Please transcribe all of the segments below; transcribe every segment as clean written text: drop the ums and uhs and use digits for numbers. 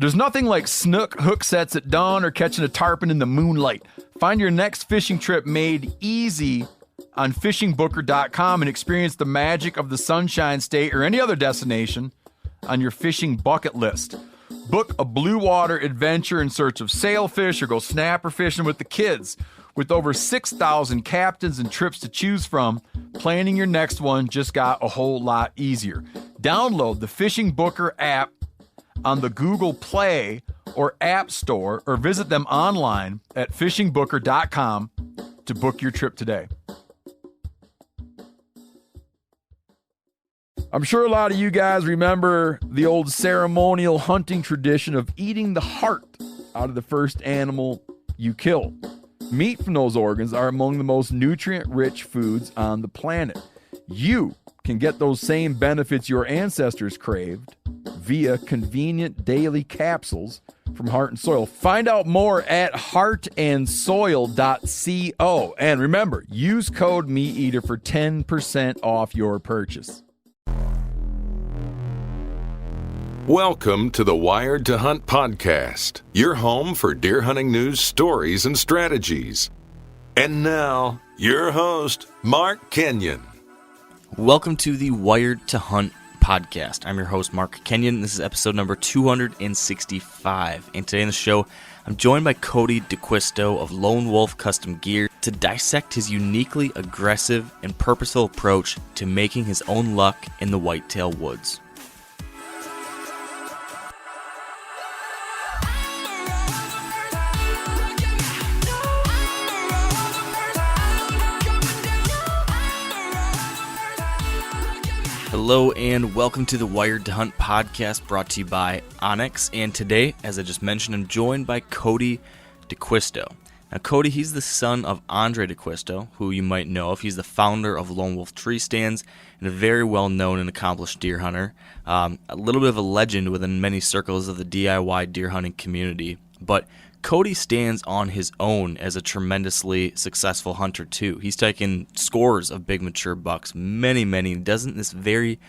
There's nothing like snook hook sets at dawn or catching a tarpon in the moonlight. Find your next fishing trip made easy on fishingbooker.com and experience the magic of the Sunshine State or any other destination on your fishing bucket list. Book a blue water adventure in search of sailfish or go snapper fishing with the kids. With over 6,000 captains and trips to choose from, planning your next one just got a whole lot easier. Download the Fishing Booker app on the Google Play or App Store, or visit them online at fishingbooker.com to book your trip today. I'm sure a lot of you guys remember the old ceremonial hunting tradition of eating the heart out of the first animal you kill. Meat from those organs are among the most nutrient-rich foods on the planet. You can get those same benefits your ancestors craved via convenient daily capsules from Heart and Soil. Find out more at heartandsoil.co. And remember, use code MeatEater for 10% off your purchase. Welcome to the Wired to Hunt podcast, your home for deer hunting news, stories, and strategies. And now, your host, Mark Kenyon. Welcome to the Wired to Hunt podcast. I'm your host, Mark Kenyon. This is episode number 265. And today on the show, I'm joined by Cody DeQuisto of Lone Wolf Custom Gear to dissect his uniquely aggressive and purposeful approach to making his own luck in the whitetail woods. Hello and welcome to the Wired to Hunt podcast brought to you by Onyx. And today, as I just mentioned, I'm joined by Cody DeQuisto. Now, Cody, he's the son of Andre DeQuisto, who you might know if he's the founder of Lone Wolf Tree Stands and a very well-known and accomplished deer hunter. A little bit of a legend within many circles of the DIY deer hunting community. But Cody stands on his own as a tremendously successful hunter too. He's taken scores of big mature bucks, many, does it in this very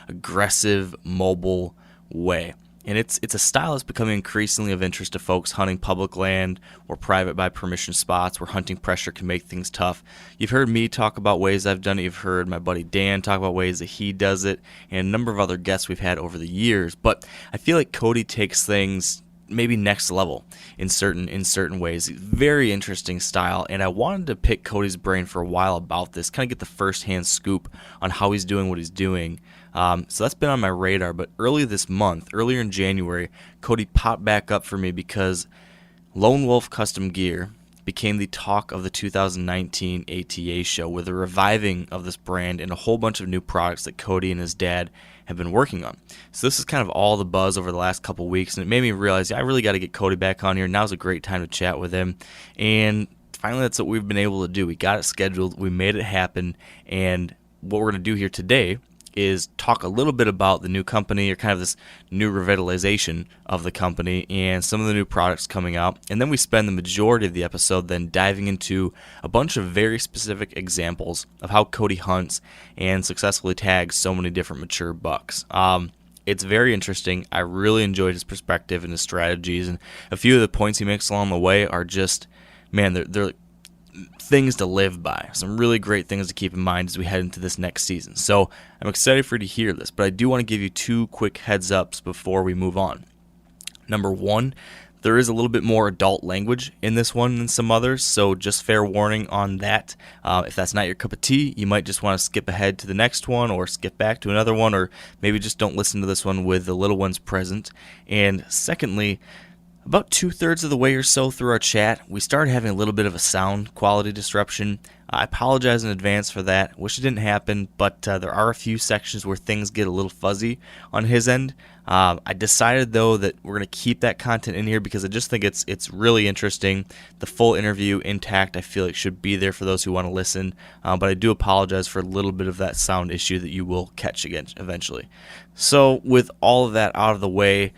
aggressive, mobile way. And it's a style that's becoming increasingly of interest to folks hunting public land or private by permission spots where hunting pressure can make things tough. You've heard me talk about ways I've done it. You've heard my buddy Dan talk about ways that he does it, and a number of other guests we've had over the years. But I feel like Cody takes things maybe next level in certain ways. Very interesting style, and I wanted to pick Cody's brain for a while about this, kind of get the first-hand scoop on how he's doing what he's doing. So that's been on my radar, but earlier in January, Cody popped back up for me because Lone Wolf Custom Gear became the talk of the 2019 ATA show with a reviving of this brand and a whole bunch of new products that Cody and his dad have been working on. So this is kind of all the buzz over the last couple weeks, and it made me realize I really got to get Cody back on here. Now's a great time to chat with him, and finally that's what we've been able to do. We got it scheduled, we made it happen, and what we're going to do here today is talk a little bit about the new company, or kind of this new revitalization of the company and some of the new products coming out. And then we spend the majority of the episode then diving into a bunch of very specific examples of how Cody hunts and successfully tags so many different mature bucks. It's very interesting. I really enjoyed his perspective and his strategies, and a few of the points he makes along the way are just, man, they're things to live by. Some really great things to keep in mind as we head into this next season. So I'm excited for you to hear this, but I do want to give you two quick heads ups before we move on. Number one, there is a little bit more adult language in this one than some others, so just fair warning on that. If that's not your cup of tea, you might just want to skip ahead to the next one or skip back to another one, or maybe just don't listen to this one with the little ones present. And secondly, about 2/3 of the way or so through our chat, we started having a little bit of a sound quality disruption. I apologize in advance for that. Wish it didn't happen, but there are a few sections where things get a little fuzzy on his end. I decided, though, that we're going to keep that content in here because I just think it's really interesting. The full interview intact, I feel like, should be there for those who want to listen, but I do apologize for a little bit of that sound issue that you will catch again eventually. So with all of that out of the way,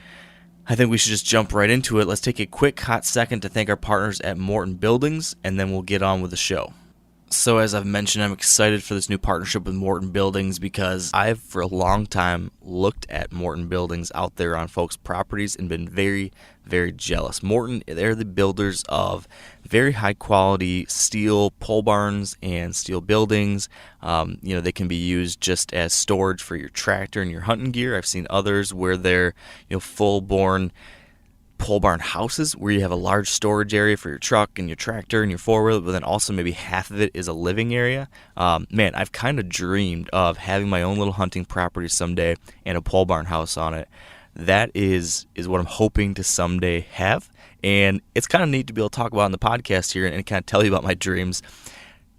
I think we should just jump right into it. Let's take a quick hot second to thank our partners at Morton Buildings, and then we'll get on with the show. So as I've mentioned, I'm excited for this new partnership with Morton Buildings because I've for a long time looked at Morton Buildings out there on folks' properties and been very, very jealous. Morton, they're the builders of very high quality steel pole barns and steel buildings. They can be used just as storage for your tractor and your hunting gear. I've seen others where they're full-born pole barn houses where you have a large storage area for your truck and your tractor and your four-wheeler, but then also maybe half of it is a living area. Man, I've kind of dreamed of having my own little hunting property someday and a pole barn house on it. That is what I'm hoping to someday have, and it's kind of neat to be able to talk about on the podcast here and kind of tell you about my dreams.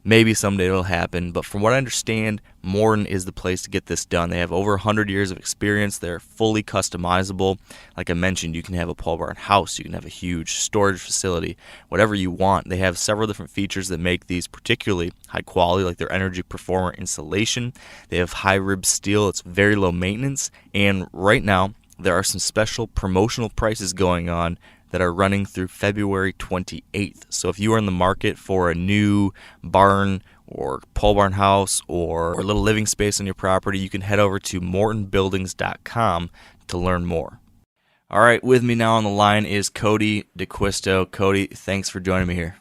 Maybe someday it'll happen, but from what I understand, Morton is the place to get this done. They have over 100 years of experience. They're fully customizable. Like I mentioned, you can have a pole barn house. You can have a huge storage facility, whatever you want. They have several different features that make these particularly high quality, like their Energy Performer insulation. They have high rib steel. It's very low maintenance. And right now, there are some special promotional prices going on that are running through February 28th. So if you are in the market for a new barn or pole barn house or a little living space on your property, you can head over to mortonbuildings.com to learn more. All right, with me now on the line is Cody DeQuisto. Cody, thanks for joining me here.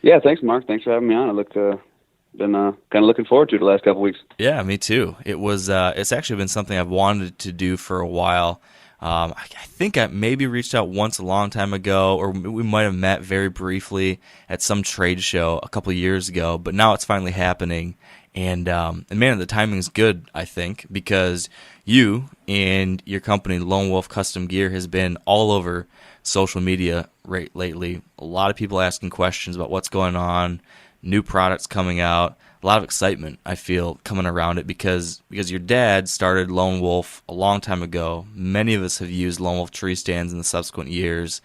Yeah, thanks, Mark. Thanks for having me on. Been kind of looking forward to it the last couple weeks. Yeah, me too. It's actually been something I've wanted to do for a while. I think I maybe reached out once a long time ago, or we might have met very briefly at some trade show a couple of years ago, but now it's finally happening. And man, the timing's good, I think, because you and your company, Lone Wolf Custom Gear, has been all over social media lately. A lot of people asking questions about what's going on, new products coming out. A lot of excitement, I feel, coming around it because your dad started Lone Wolf a long time ago. Many of us have used Lone Wolf tree stands in the subsequent years,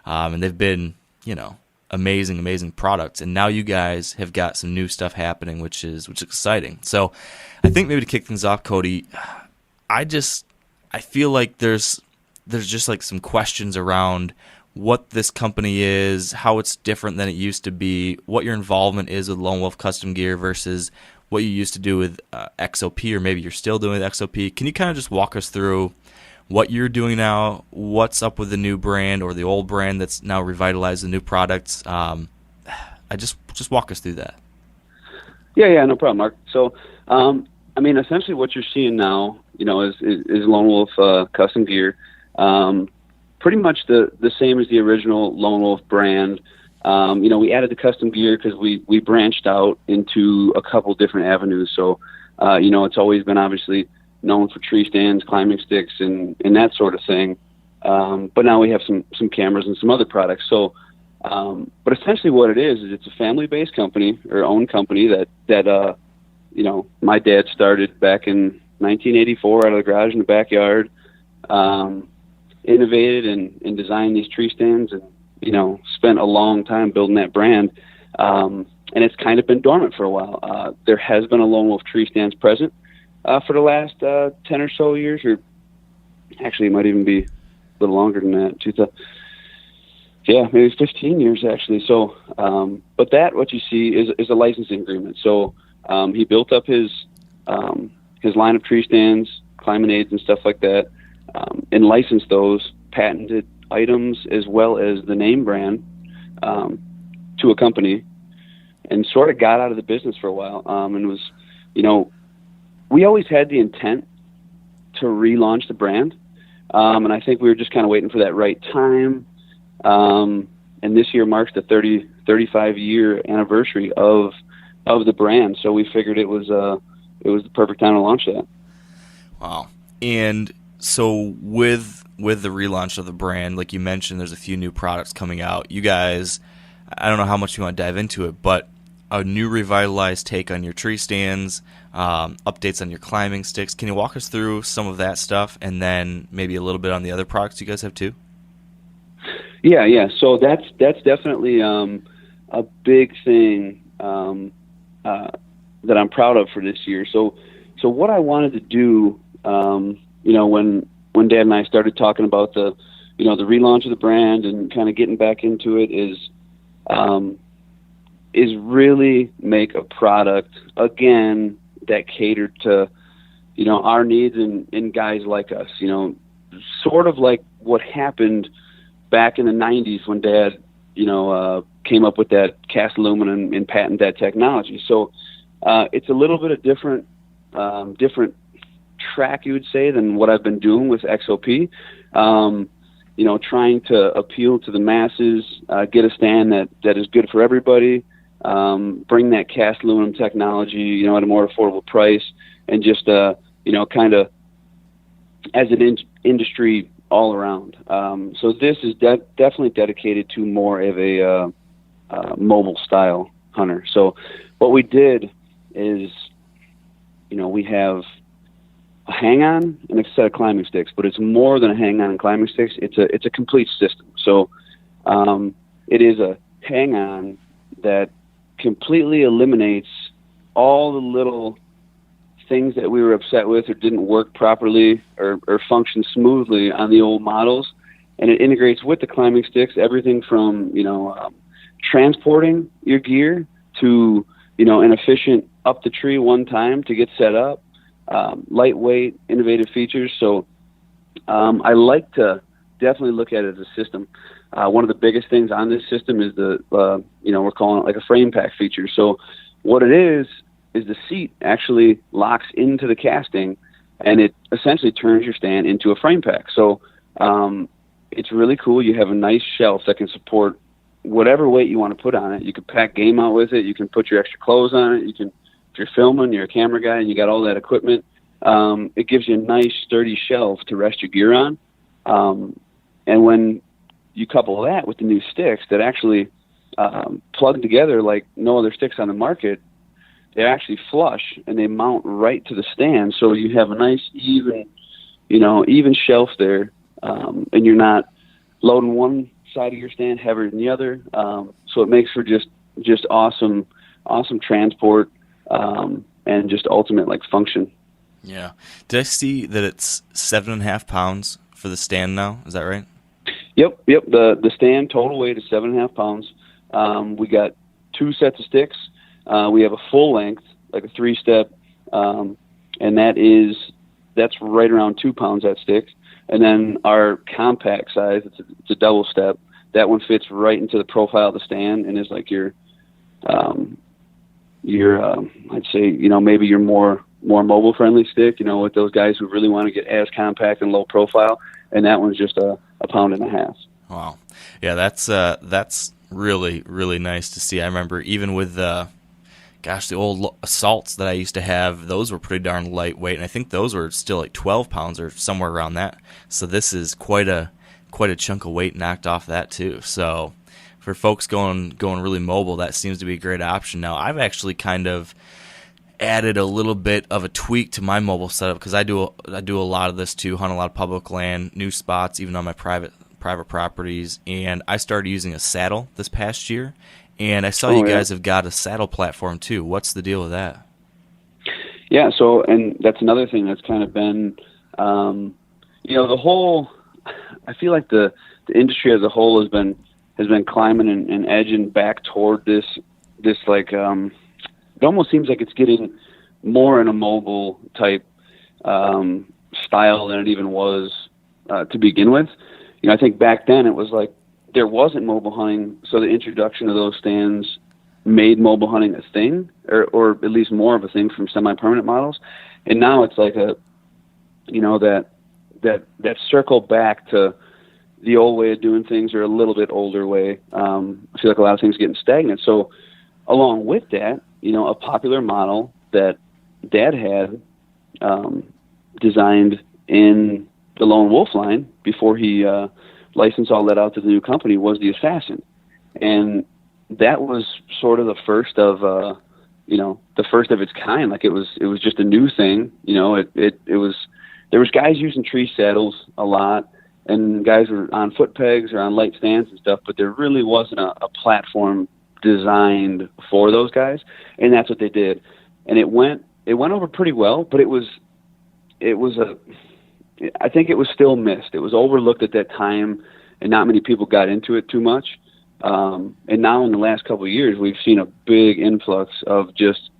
and they've been, amazing products. And now you guys have got some new stuff happening, which is exciting. So I think maybe to kick things off, Cody, I feel like there's just like some questions around what this company is, how it's different than it used to be, what your involvement is with Lone Wolf Custom Gear versus what you used to do with XOP, or maybe you're still doing with XOP. Can you kind of just walk us through what you're doing now, what's up with the new brand or the old brand that's now revitalized the new products? I just walk us through that. Yeah, no problem, Mark. So, essentially what you're seeing now, is Lone Wolf Custom Gear. Pretty much the same as the original Lone Wolf brand. We added the custom gear because we branched out into a couple different avenues. So, it's always been obviously known for tree stands, climbing sticks, and that sort of thing. But now we have some cameras and some other products. So, but essentially what it is it's a family-based company or owned company that my dad started back in 1984 out of the garage in the backyard. Innovated and designed these tree stands and, spent a long time building that brand. And it's kind of been dormant for a while. There has been a Lone Wolf tree stands present for the last 10 or so years, or actually it might even be a little longer than that. Maybe 15 years actually. So, but what you see is a licensing agreement. So he built up his line of tree stands, climbing aids and stuff like that. And license those patented items as well as the name brand to a company, and sort of got out of the business for a while. And was, we always had the intent to relaunch the brand, and I think we were just kind of waiting for that right time. And this year marks the 35-year anniversary of the brand, so we figured it was the perfect time to launch that. Wow. And so with the relaunch of the brand, like you mentioned, there's a few new products coming out. You guys, I don't know how much you want to dive into it, but a new revitalized take on your tree stands, updates on your climbing sticks. Can you walk us through some of that stuff, and then maybe a little bit on the other products you guys have too? Yeah. So that's definitely a big thing that I'm proud of for this year. So what I wanted to do, when Dad and I started talking about the relaunch of the brand and kind of getting back into it, is really make a product, again, that catered to, our needs and guys like us, sort of like what happened back in the 90s when Dad, came up with that cast aluminum and patented that technology. So it's a little bit of different track, you would say, than what I've been doing with XOP. Trying to appeal to the masses, get a stand that is good for everybody, bring that cast aluminum technology, at a more affordable price, and just, kind of as an industry all around. So this is definitely dedicated to more of a mobile style hunter. So what we did is, we have a hang-on and a set of climbing sticks, but it's more than a hang-on and climbing sticks. It's a complete system. So it is a hang-on that completely eliminates all the little things that we were upset with or didn't work properly or function smoothly on the old models, and it integrates with the climbing sticks everything from transporting your gear to an efficient up the tree one time to get set up, lightweight, innovative features. So I like to definitely look at it as a system. One of the biggest things on this system is we're calling it like a frame pack feature. So what it is the seat actually locks into the casting, and it essentially turns your stand into a frame pack. So it's really cool. You have a nice shelf that can support whatever weight you want to put on it. You can pack game out with it. You can put your extra clothes on it. If you're filming, you're a camera guy, and you got all that equipment, it gives you a nice sturdy shelf to rest your gear on. And when you couple that with the new sticks that actually plug together like no other sticks on the market, they actually flush and they mount right to the stand. So you have a nice even shelf there, and you're not loading one side of your stand heavier than the other. So it makes for just awesome transport, and just ultimate like function. Yeah. Did I see that it's 7.5 pounds for the stand now? Is that right? Yep. The stand total weight is 7.5 pounds. We got 2 sets of sticks. We have a full length, like a 3-step, and that's right around 2 pounds, that stick. And then our compact size, it's a double step. That one fits right into the profile of the stand and is like your I'd say, maybe your more mobile friendly stick, with those guys who really want to get as compact and low profile. And that one's just a 1.5 pounds. Wow. Yeah, that's really, really nice to see. I remember even with the old assaults that I used to have, those were pretty darn lightweight, and I think those were still like 12 pounds or somewhere around that. So this is quite a chunk of weight knocked off that too. So for folks going really mobile, that seems to be a great option. Now, I've actually kind of added a little bit of a tweak to my mobile setup because I do a lot of this too, hunt a lot of public land, new spots, even on my private properties, and I started using a saddle this past year. And I saw you guys have got a saddle platform too. What's the deal with that? Yeah, so, and that's another thing that's kind of been, the whole, I feel like the industry as a whole has been climbing and edging back toward this like, it almost seems like it's getting more in a mobile type style than it even was to begin with. I think back then it was like, there wasn't mobile hunting, so the introduction of those stands made mobile hunting a thing, or at least more of a thing from semi-permanent models. And now it's like that circle back to the old way of doing things, or a little bit older way. I feel like a lot of things are getting stagnant. So along with that, a popular model that Dad had designed in the Lone Wolf line before he licensed all that out to the new company was the Assassin. And that was sort of the first of its kind. Like it was just a new thing. There was guys using tree saddles a lot, and guys were on foot pegs or on light stands and stuff, but there really wasn't a platform designed for those guys. And that's what they did. And it went over pretty well, but I think it was still missed. It was overlooked at that time, and not many people got into it too much. And now in the last couple of years, we've seen a big influx of just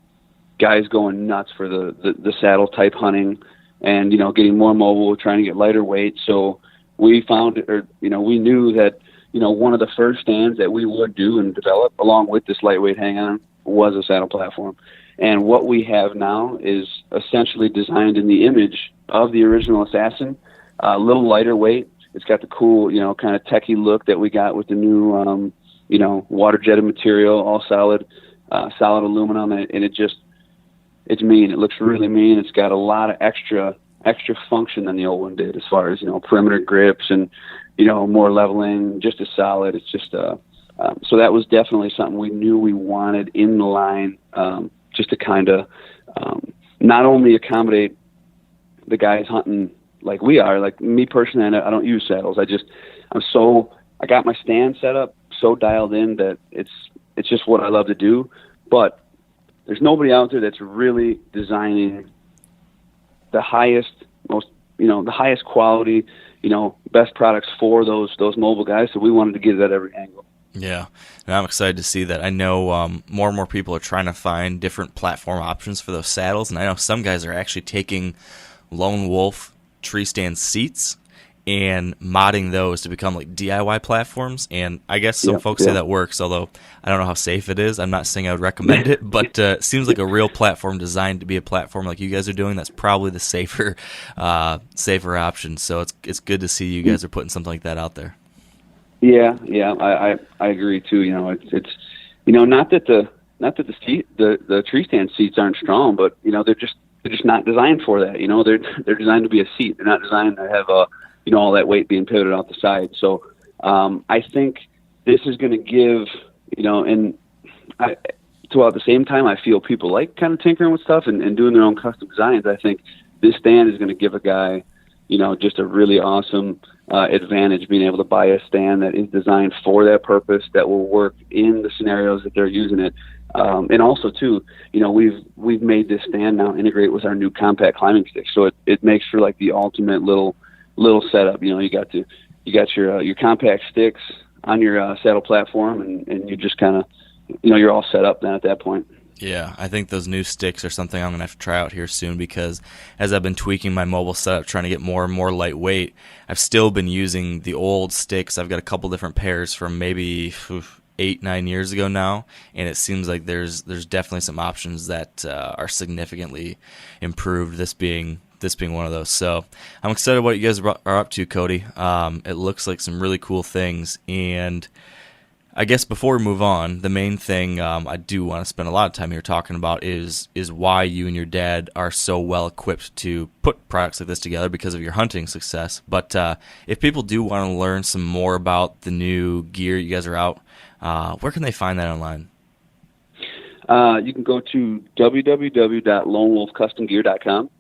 guys going nuts for the saddle type hunting, and getting more mobile, trying to get lighter weight. So we found, we knew that one of the first stands that we would do and develop along with this lightweight hang on was a saddle platform. And what we have now is essentially designed in the image of the original Assassin, a little lighter weight. It's got the cool, kind of techie look that we got with the new, water jetted material, all solid aluminum, and it's mean. It looks really mean. It's got a lot of extra function than the old one did, as far as perimeter grips and more leveling. Just as solid. It's just so that was definitely something we knew we wanted in the line, just to kind of not only accommodate the guys hunting like we are. Like me personally, I don't use saddles. I got my stand set up so dialed in that it's just what I love to do. But there's nobody out there that's really designing the highest, the highest quality, best products for those mobile guys. So we wanted to get it at every angle. Yeah, and I'm excited to see that. I know more and more people are trying to find different platform options for those saddles, and I know some guys are actually taking Lone Wolf tree stand seats and modding those to become like DIY platforms. And I guess some folks say that works, although I don't know how safe it is. I'm not saying I would recommend it, but it seems like a real platform designed to be a platform like you guys are doing. That's probably the safer option. So it's good to see you guys are putting something like that out there. Yeah, I agree too. It's not that the tree stand seats aren't strong, but they're just not designed for that. They're designed to be a seat. They're not designed to have all that weight being pivoted out the side. So I think this is going to give so at the same time, I feel people like kind of tinkering with stuff and doing their own custom designs. I think this stand is going to give a guy just a really awesome advantage, being able to buy a stand that is designed for that purpose, that will work in the scenarios that they're using it. And also too, we've made this stand now integrate with our new compact climbing stick. So it makes for like the ultimate little setup. You got your compact sticks on your saddle platform, and you just kind of, you're all set up then at that point. Yeah, I think those new sticks are something I'm going to have to try out here soon, because as I've been tweaking my mobile setup, trying to get more and more lightweight, I've still been using the old sticks. I've got a couple different pairs from maybe 8-9 years ago now, and it seems like there's definitely some options that are significantly improved, this being one of those. So I'm excited what you guys are up to, Cody. It looks like some really cool things, and I guess before we move on, the main thing I do want to spend a lot of time here talking about is why you and your dad are so well equipped to put products like this together, because of your hunting success. But if people do want to learn some more about the new gear you guys are out, where can they find that online? You can go to www.lonewolfcustomgear.com.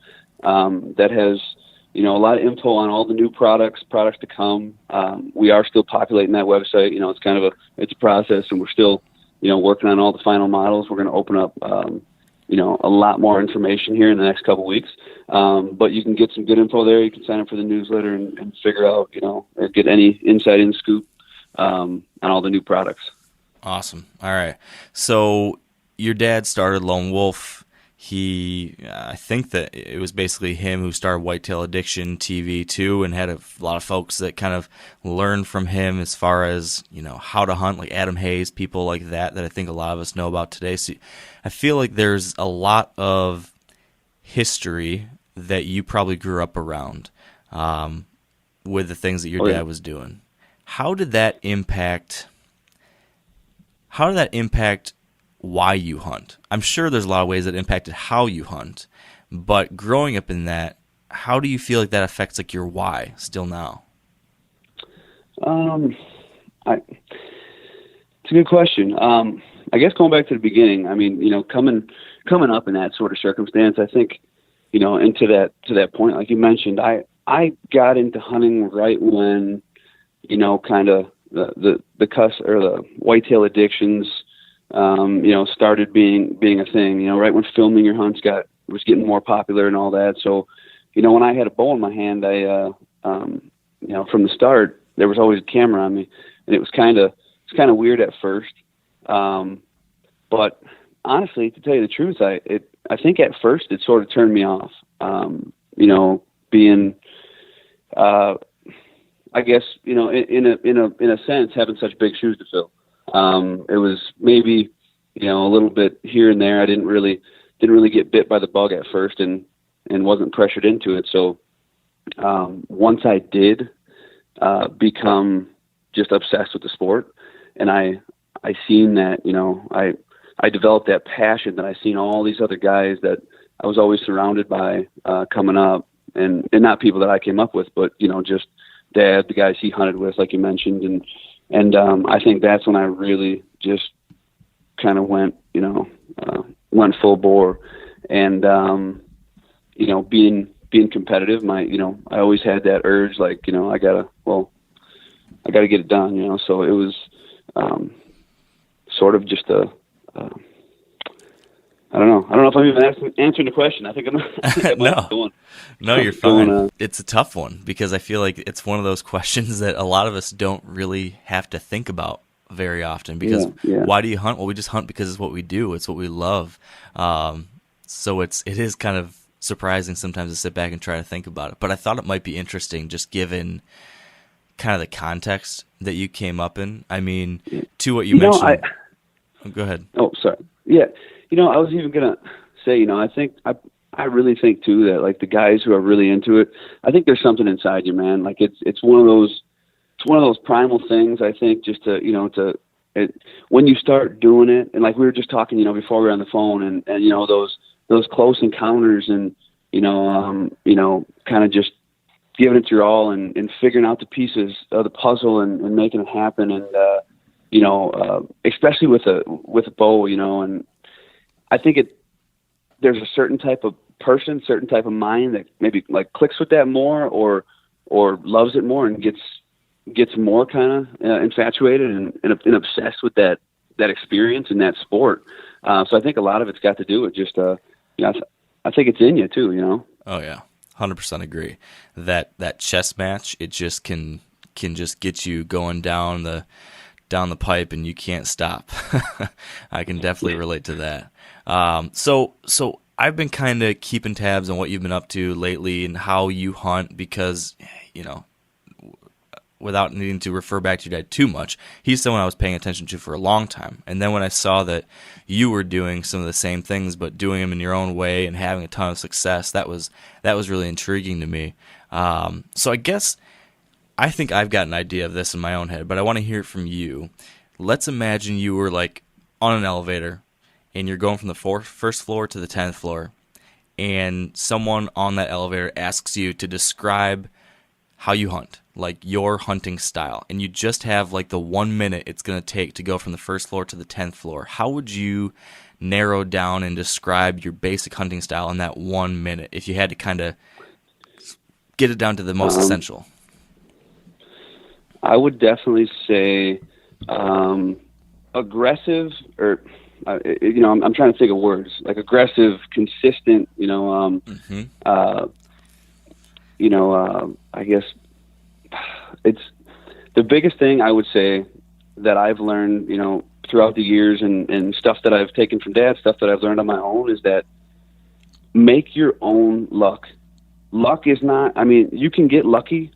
That has a lot of info on all the new products to come. We are still populating that website. It's kind of it's a process, and we're still, working on all the final models. We're going to open up, a lot more information here in the next couple of weeks. But you can get some good info there. You can sign up for the newsletter and figure out, or get any inside scoop on all the new products. Awesome. All right. So your dad started Lone Wolf. I think that it was basically him who started Whitetail Addiction TV too, and had a lot of folks that kind of learned from him as far as, how to hunt, like Adam Hayes, people like that I think a lot of us know about today. So I feel like there's a lot of history that you probably grew up around with the things that your dad was doing. How did that impact why you hunt? I'm sure there's a lot of ways that impacted how you hunt, but growing up in that, how do you feel like that affects like your why still now? It's a good question. I guess going back to the beginning, I mean, coming up in that sort of circumstance, I think, and to that point, like you mentioned, I got into hunting right when, kind of the whitetail addictions, started being a thing, right when filming your hunts was getting more popular and all that. So, when I had a bow in my hand, I, from the start, there was always a camera on me, and it was kind of it's kind of weird at first. But honestly, to tell you the truth, I think at first it sort of turned me off. Being, I guess, in a sense, having such big shoes to fill. It was maybe, a little bit here and there. I didn't really get bit by the bug at first, and wasn't pressured into it. So once I did become just obsessed with the sport, and I seen that, I developed that passion that I seen all these other guys that I was always surrounded by coming up, and not people that I came up with, but just Dad, the guys he hunted with, like you mentioned, and I think that's when I really just kind of went full bore, and being competitive, I always had that urge, like I gotta get it done, so it was sort of just I don't know if I'm even answering the question. I think I'm No, you're fine. It's a tough one because I feel like it's one of those questions that a lot of us don't really have to think about very often. Because why do you hunt? Well, we just hunt because it's what we do. It's what we love. So it is kind of surprising sometimes to sit back and try to think about it. But I thought it might be interesting just given kind of the context that you came up in. I mean, to what you mentioned. Go ahead. Oh, sorry. Yeah. I was even going to say, I really think too that like the guys who are really into it, I think there's something inside you, man. Like it's one of those primal things, I think, just when you start doing it, and like we were just talking, before we were on the phone, and those close encounters, and kind of just giving it your all, and figuring out the pieces of the puzzle, and making it happen, and especially with a bow, and I think there's a certain type of person, certain type of mind that maybe like clicks with that more, or loves it more, and gets more kind of infatuated and obsessed with that experience and that sport. So I think a lot of it's got to do with just I think it's in you too. Oh yeah, 100% agree. That chess match, it just can just get you going down the pipe, and you can't stop. I can definitely relate to that. So I've been kind of keeping tabs on what you've been up to lately and how you hunt because, without needing to refer back to your dad too much, he's someone I was paying attention to for a long time. And then when I saw that you were doing some of the same things, but doing them in your own way and having a ton of success, that was really intriguing to me. So I think I've got an idea of this in my own head, but I want to hear it from you. Let's imagine you were like on an elevator and you're going from the first floor to the 10th floor, and someone on that elevator asks you to describe how you hunt, like your hunting style, and you just have like the 1 minute it's going to take to go from the first floor to the 10th floor. How would you narrow down and describe your basic hunting style in that 1 minute if you had to kind of get it down to the most essential? I would definitely say aggressive, or I'm trying to think of words, like aggressive, consistent. I guess it's the biggest thing I would say that I've learned, throughout the years, and stuff that I've taken from Dad, stuff that I've learned on my own, is that make your own luck. Luck is not. I mean, you can get lucky.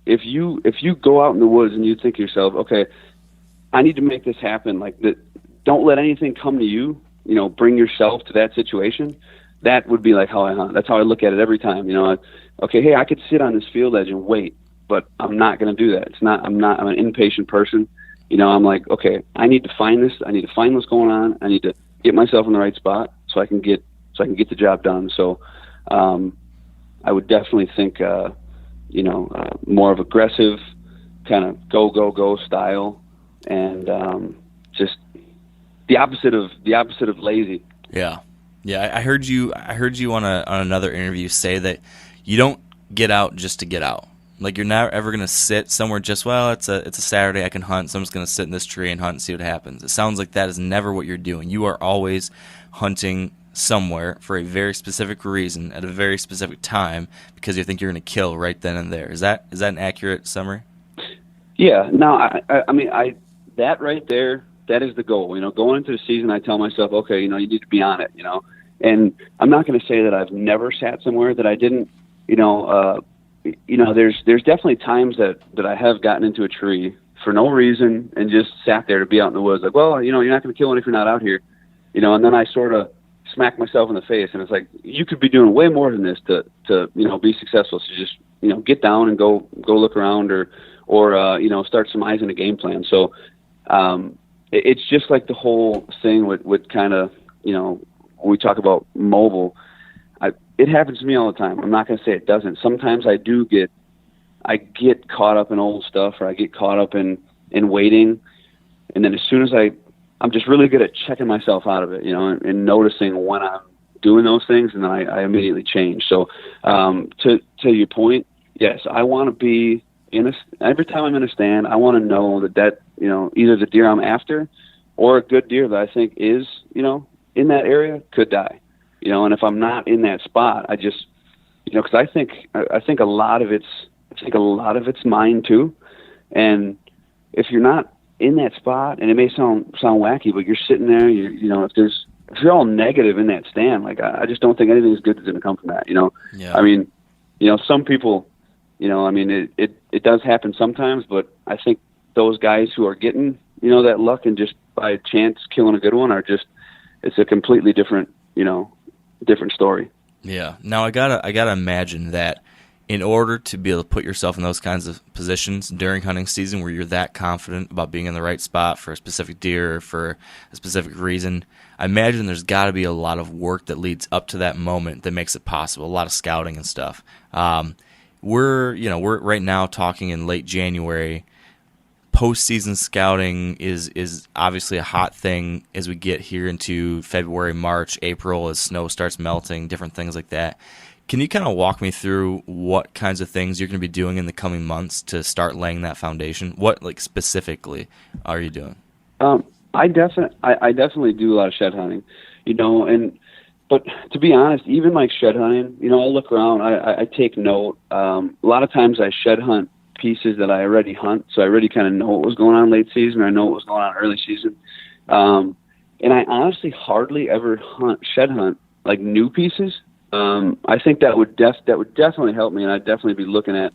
If you go out in the woods and you think to yourself, okay, I need to make this happen, like that, don't let anything come to you, bring yourself to that situation. That would be like how I hunt. That's how I look at it every time. Okay, hey, I could sit on this field edge and wait, but I'm not going to do that. I'm an impatient person. I'm like, okay, I need to find this. I need to find what's going on. I need to get myself in the right spot so I can get the job done. So, I would definitely think, more of aggressive, kind of go style, and just the opposite of lazy. Yeah. I heard you on another interview say that you don't get out just to get out. Like you're not ever gonna sit somewhere just it's a Saturday, I can hunt, so I'm just gonna sit in this tree and hunt and see what happens. It sounds like that is never what you're doing. You are always hunting somewhere for a very specific reason at a very specific time because you think you're going to kill right then and there. Is that an accurate summary? Yeah. No, I mean, that right there, that is the goal. Going into the season, I tell myself, okay, you need to be on it, and I'm not going to say that I've never sat somewhere that I didn't, there's definitely times that I have gotten into a tree for no reason and just sat there to be out in the woods. Like, well, you're not going to kill one if you're not out here, and then I sort of smack myself in the face, and it's like, you could be doing way more than this to be successful. So just, get down and go look around or start surmising a game plan. So, it's just like the whole thing with kind of, when we talk about mobile, it happens to me all the time. I'm not going to say it doesn't. Sometimes I get caught up in old stuff, or I get caught up in waiting. And then as soon as I'm just really good at checking myself out of it, and noticing when I'm doing those things, and then I immediately change. So, to your point, yes, I want to be every time I'm in a stand, I want to know that, either the deer I'm after or a good deer that I think is, in that area could die, and if I'm not in that spot, I just, cause I think a lot of it's mine too. And if you're not in that spot, and it may sound wacky, but you're sitting there, if you're all negative in that stand, like, I just don't think anything is good that's going to come from that, Yeah. I mean, some people, it does happen sometimes, but I think those guys who are getting, that luck and just by chance killing a good one it's a completely different story. Yeah. Now I gotta imagine that in order to be able to put yourself in those kinds of positions during hunting season where you're that confident about being in the right spot for a specific deer or for a specific reason, I imagine there's got to be a lot of work that leads up to that moment that makes it possible, a lot of scouting and stuff. We're right now talking in late January. Postseason scouting is obviously a hot thing as we get here into February, March, April, as snow starts melting, different things like that. Can you kind of walk me through what kinds of things you're going to be doing in the coming months to start laying that foundation? What, specifically are you doing? I definitely do a lot of shed hunting, but to be honest, even like shed hunting, I'll look around, I take note. A lot of times I shed hunt pieces that I already hunt, so I already kind of know what was going on late season, or I know what was going on early season. And I honestly hardly ever shed hunt like new pieces. I think that would definitely help me, and I'd definitely be looking at,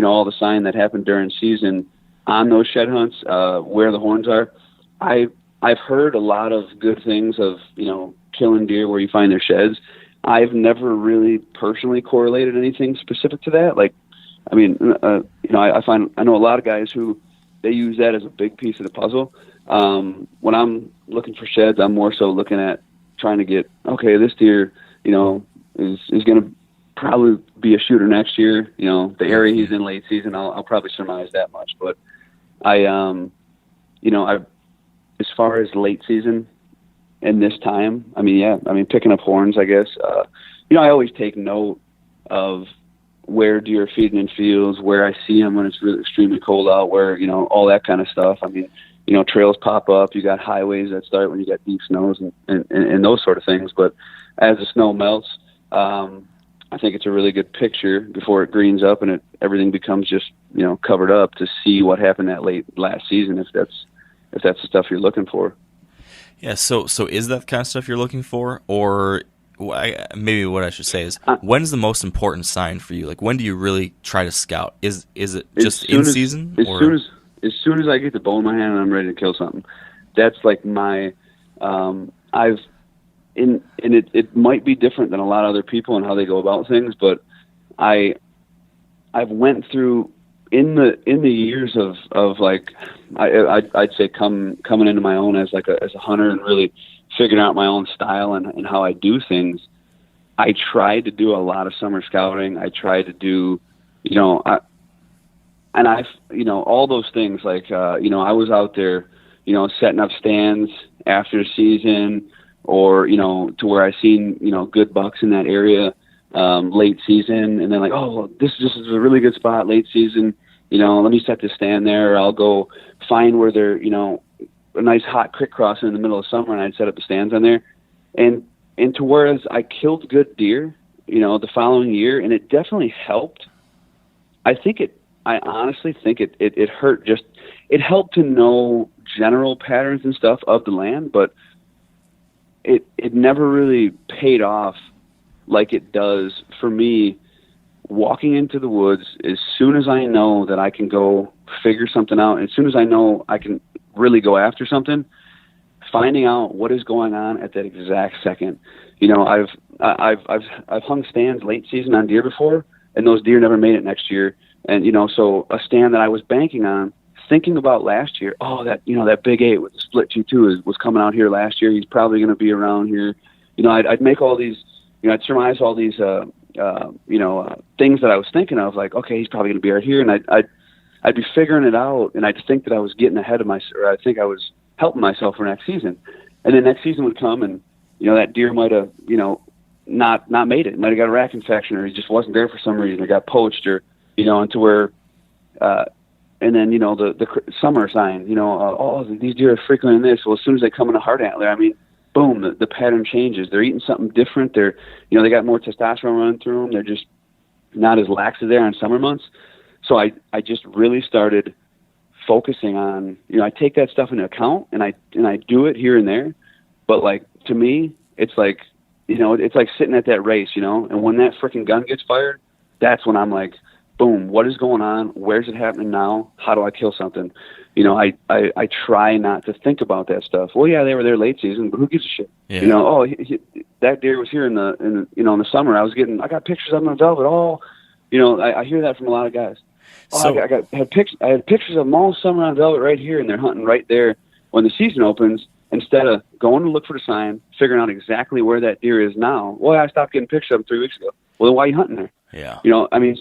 all the sign that happened during season on those shed hunts, where the horns are. I've heard a lot of good things of, killing deer where you find their sheds. I've never really personally correlated anything specific to that. Like, I mean, I know a lot of guys who they use that as a big piece of the puzzle. When I'm looking for sheds, I'm more so looking at trying to get, okay, this deer, is going to probably be a shooter next year. The area he's in late season, I'll probably surmise that much. But as far as late season and this time, picking up horns, I guess, I always take note of where deer are feeding in fields, where I see them when it's really extremely cold out, where, all that kind of stuff. Trails pop up, you got highways that start when you got deep snows and those sort of things. But as the snow melts, I think it's a really good picture before it greens up and everything becomes just, covered up, to see what happened that late last season, if that's the stuff you're looking for. Yeah. So is that the kind of stuff you're looking for, or maybe what I should say is, when's the most important sign for you? Like, when do you really try to scout? Is it just in season? As soon as I get the bow in my hand and I'm ready to kill something, that's like my, it might be different than a lot of other people and how they go about things, but I've went through in the years of like, I'd say coming into my own as a hunter and really figuring out my own style and how I do things. I tried to do a lot of summer scouting. I tried to do, all those things, like, I was out there, setting up stands after the season, or, to where I seen, good bucks in that area, late season. And then like, oh, this is a really good spot late season. Let me set this stand there. Or I'll go find where they're, a nice hot creek crossing in the middle of summer, and I'd set up the stands on there. And to whereas I killed good deer, the following year, and it definitely helped. I honestly think it hurt just it helped to know general patterns and stuff of the land, but it never really paid off like it does for me walking into the woods. As soon as I know that I can go figure something out, as soon as I know I can really go after something, finding out what is going on at that exact second. I've hung stands late season on deer before, and those deer never made it next year. And so a stand that I was banking on, thinking about last year, that big 8 with the split 2-2 was coming out here last year. He's probably going to be around here. I'd make all these, I'd surmise all these, things that I was thinking of, like, okay, he's probably going to be right here. And I'd be figuring it out, and I'd think that I was getting ahead of or I think I was helping myself for next season. And then next season would come, and, that deer might have, not made it. Might have got a rack infection, or he just wasn't there for some reason, or got poached, or, into where, and then, the summer sign, these deer are frequenting this. Well, as soon as they come in a hard antler, boom, the pattern changes. They're eating something different. They're, they got more testosterone running through them. They're just not as lax as they are in summer months. So I just really started focusing on, I take that stuff into account, and I do it here and there. But, like, to me, it's like, it's like sitting at that race, and when that freaking gun gets fired, that's when I'm like, boom, what is going on? Where's it happening now? How do I kill something? I try not to think about that stuff. Well, yeah, they were there late season, but who gives a shit? Yeah. That deer was here in the summer. I got pictures of him on velvet. I hear that from a lot of guys. I had pictures of them all summer on velvet right here, and they're hunting right there when the season opens. Instead of going to look for the sign, figuring out exactly where that deer is now. Well, I stopped getting pictures of him 3 weeks ago. Well, then why are you hunting there? Yeah.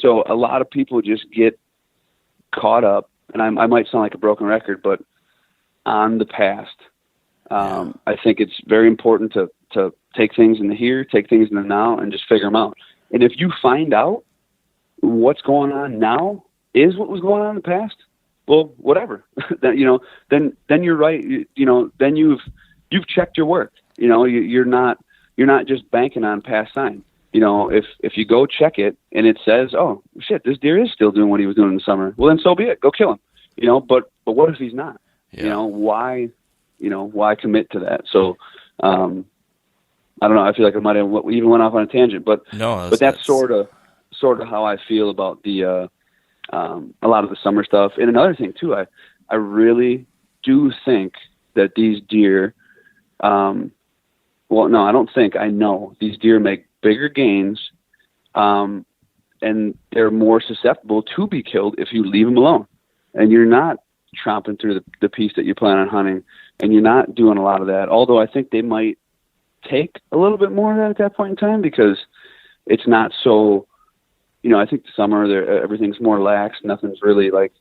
So a lot of people just get caught up, and I might sound like a broken record, but on the past. I think it's very important to take things in the here, take things in the now, and just figure them out. And if you find out what's going on now is what was going on in the past, well, whatever. then you're right. Then you've checked your work. You're not just banking on past sign. If you go check it and it says, oh shit, this deer is still doing what he was doing in the summer, well, then so be it. Go kill him. But what if he's not? Yeah. Why commit to that? So, I don't know. I feel like I might have even went off on a tangent, but that's sort of how I feel about the a lot of the summer stuff. And another thing too, I really do think that these deer, I don't think, I know these deer make bigger gains, and they're more susceptible to be killed if you leave them alone, and you're not tromping through the piece that you plan on hunting, and you're not doing a lot of that. Although I think they might take a little bit more of that at that point in time, because it's not so, I think the summer everything's more lax. Nothing's really like,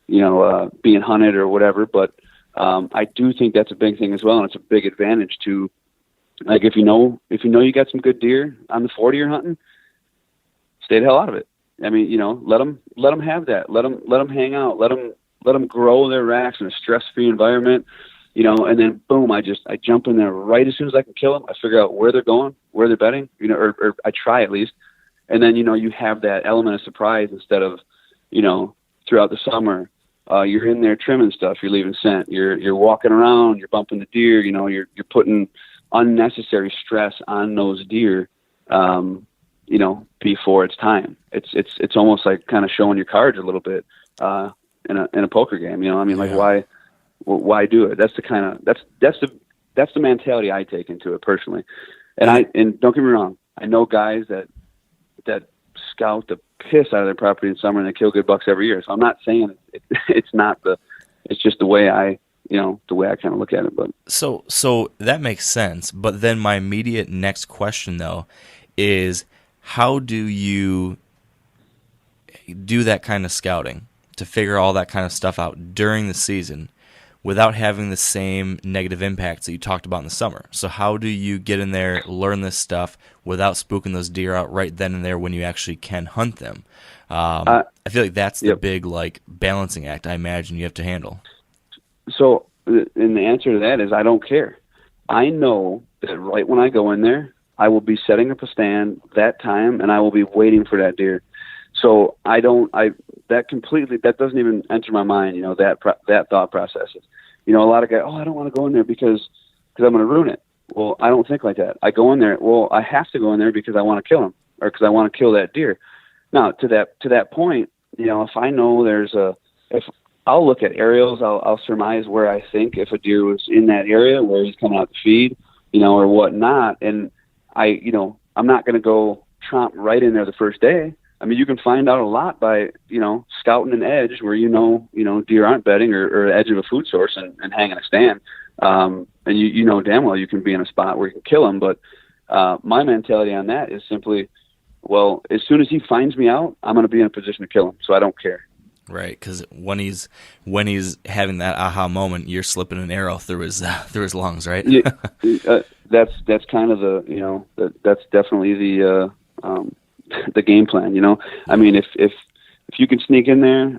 being hunted or whatever. But I do think that's a big thing as well. And it's a big advantage to, like, if you know you got some good deer on the 40 you're hunting, stay the hell out of it. Let them have that. Let them hang out. Let them grow their racks in a stress-free environment. And then boom, I jump in there right as soon as I can kill them. I figure out where they're going, where they're bedding, or I try at least. And then, you have that element of surprise instead of, throughout the summer, you're in there trimming stuff, you're leaving scent, you're walking around, you're bumping the deer, you're putting unnecessary stress on those deer, before it's time. It's almost like kind of showing your cards a little bit, in a poker game, why do it? That's the mentality I take into it personally. And don't get me wrong, I know guys that scout the piss out of their property in summer and they kill good bucks every year. So I'm not saying it's just the way I kind of look at it. But so that makes sense. But then my immediate next question though is, how do you do that kind of scouting to figure all that kind of stuff out during the season without having the same negative impacts that you talked about in the summer? So how do you get in there, learn this stuff without spooking those deer out right then and there when you actually can hunt them? I feel like that's the big balancing act I imagine you have to handle. So, and the answer to that is I don't care. I know that right when I go in there, I will be setting up a stand that time, and I will be waiting for that deer. So that doesn't even enter my mind, that thought process. A lot of guys, I don't want to go in there because I'm going to ruin it. Well, I don't think like that. I go in there, I have to go in there because I want to kill him, or because I want to kill that deer. Now, to that point, if I know if I'll look at aerials, I'll surmise where I think if a deer was in that area where he's coming out to feed, or whatnot. And I'm not going to go tromp right in there the first day. I mean, you can find out a lot by, scouting an edge where deer aren't bedding or edge of a food source and hanging a stand. And you know damn well you can be in a spot where you can kill them. But my mentality on that is simply, well, as soon as he finds me out, I'm going to be in a position to kill him. So I don't care. Right, because when he's having that aha moment, you're slipping an arrow through his lungs, right? Yeah, that's kind of that's definitely the game plan. I mean, if you can sneak in there,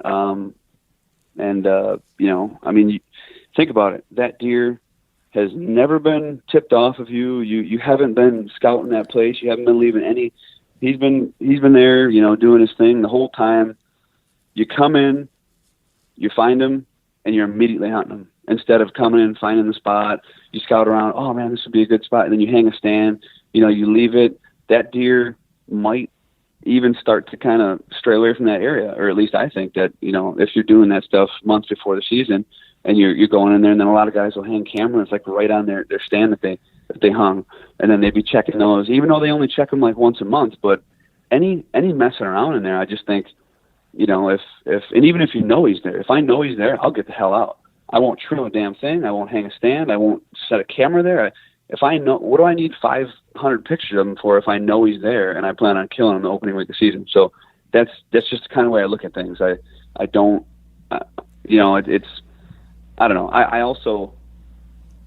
think about it. That deer has never been tipped off of you. You haven't been scouting that place. You haven't been leaving any. He's been there, doing his thing the whole time. You come in, you find him, and you're immediately hunting him. Instead of coming in, finding the spot, you scout around, oh man, this would be a good spot, and then you hang a stand, you leave it. That deer might even start to kind of stray away from that area, or at least I think that, if you're doing that stuff months before the season, and you're going in there, and then a lot of guys will hang camera, it's like right on their stand that they hung, and then they'd be checking those, even though they only check them like once a month. But any messing around in there, I just think, if and even if he's there, if I know he's there, I'll get the hell out. I won't trim a damn thing. I won't hang a stand. I won't set a camera there. If I know, what do I need 500 pictures of him for if I know he's there and I plan on killing him the opening week of the season? So that's just kind of the way I look at things. I don't, it's, I don't know. I also,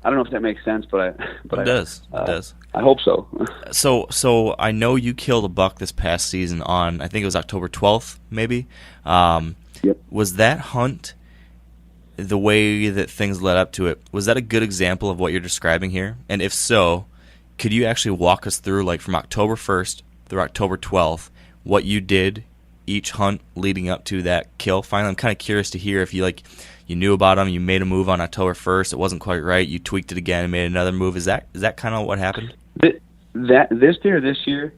I don't know if that makes sense, but it does. It does. I hope so. So I know you killed a buck this past season on, I think it was October 12th, maybe. Yep. Was that hunt, the way that things led up to it, was that a good example of what you're describing here? And if so, could you actually walk us through, like from October 1st through October 12th, what you did each hunt leading up to that kill? Finally, I'm kind of curious to hear if you knew about him, you made a move on October 1st, it wasn't quite right, you tweaked it again and made another move. Is that kind of what happened? This deer this year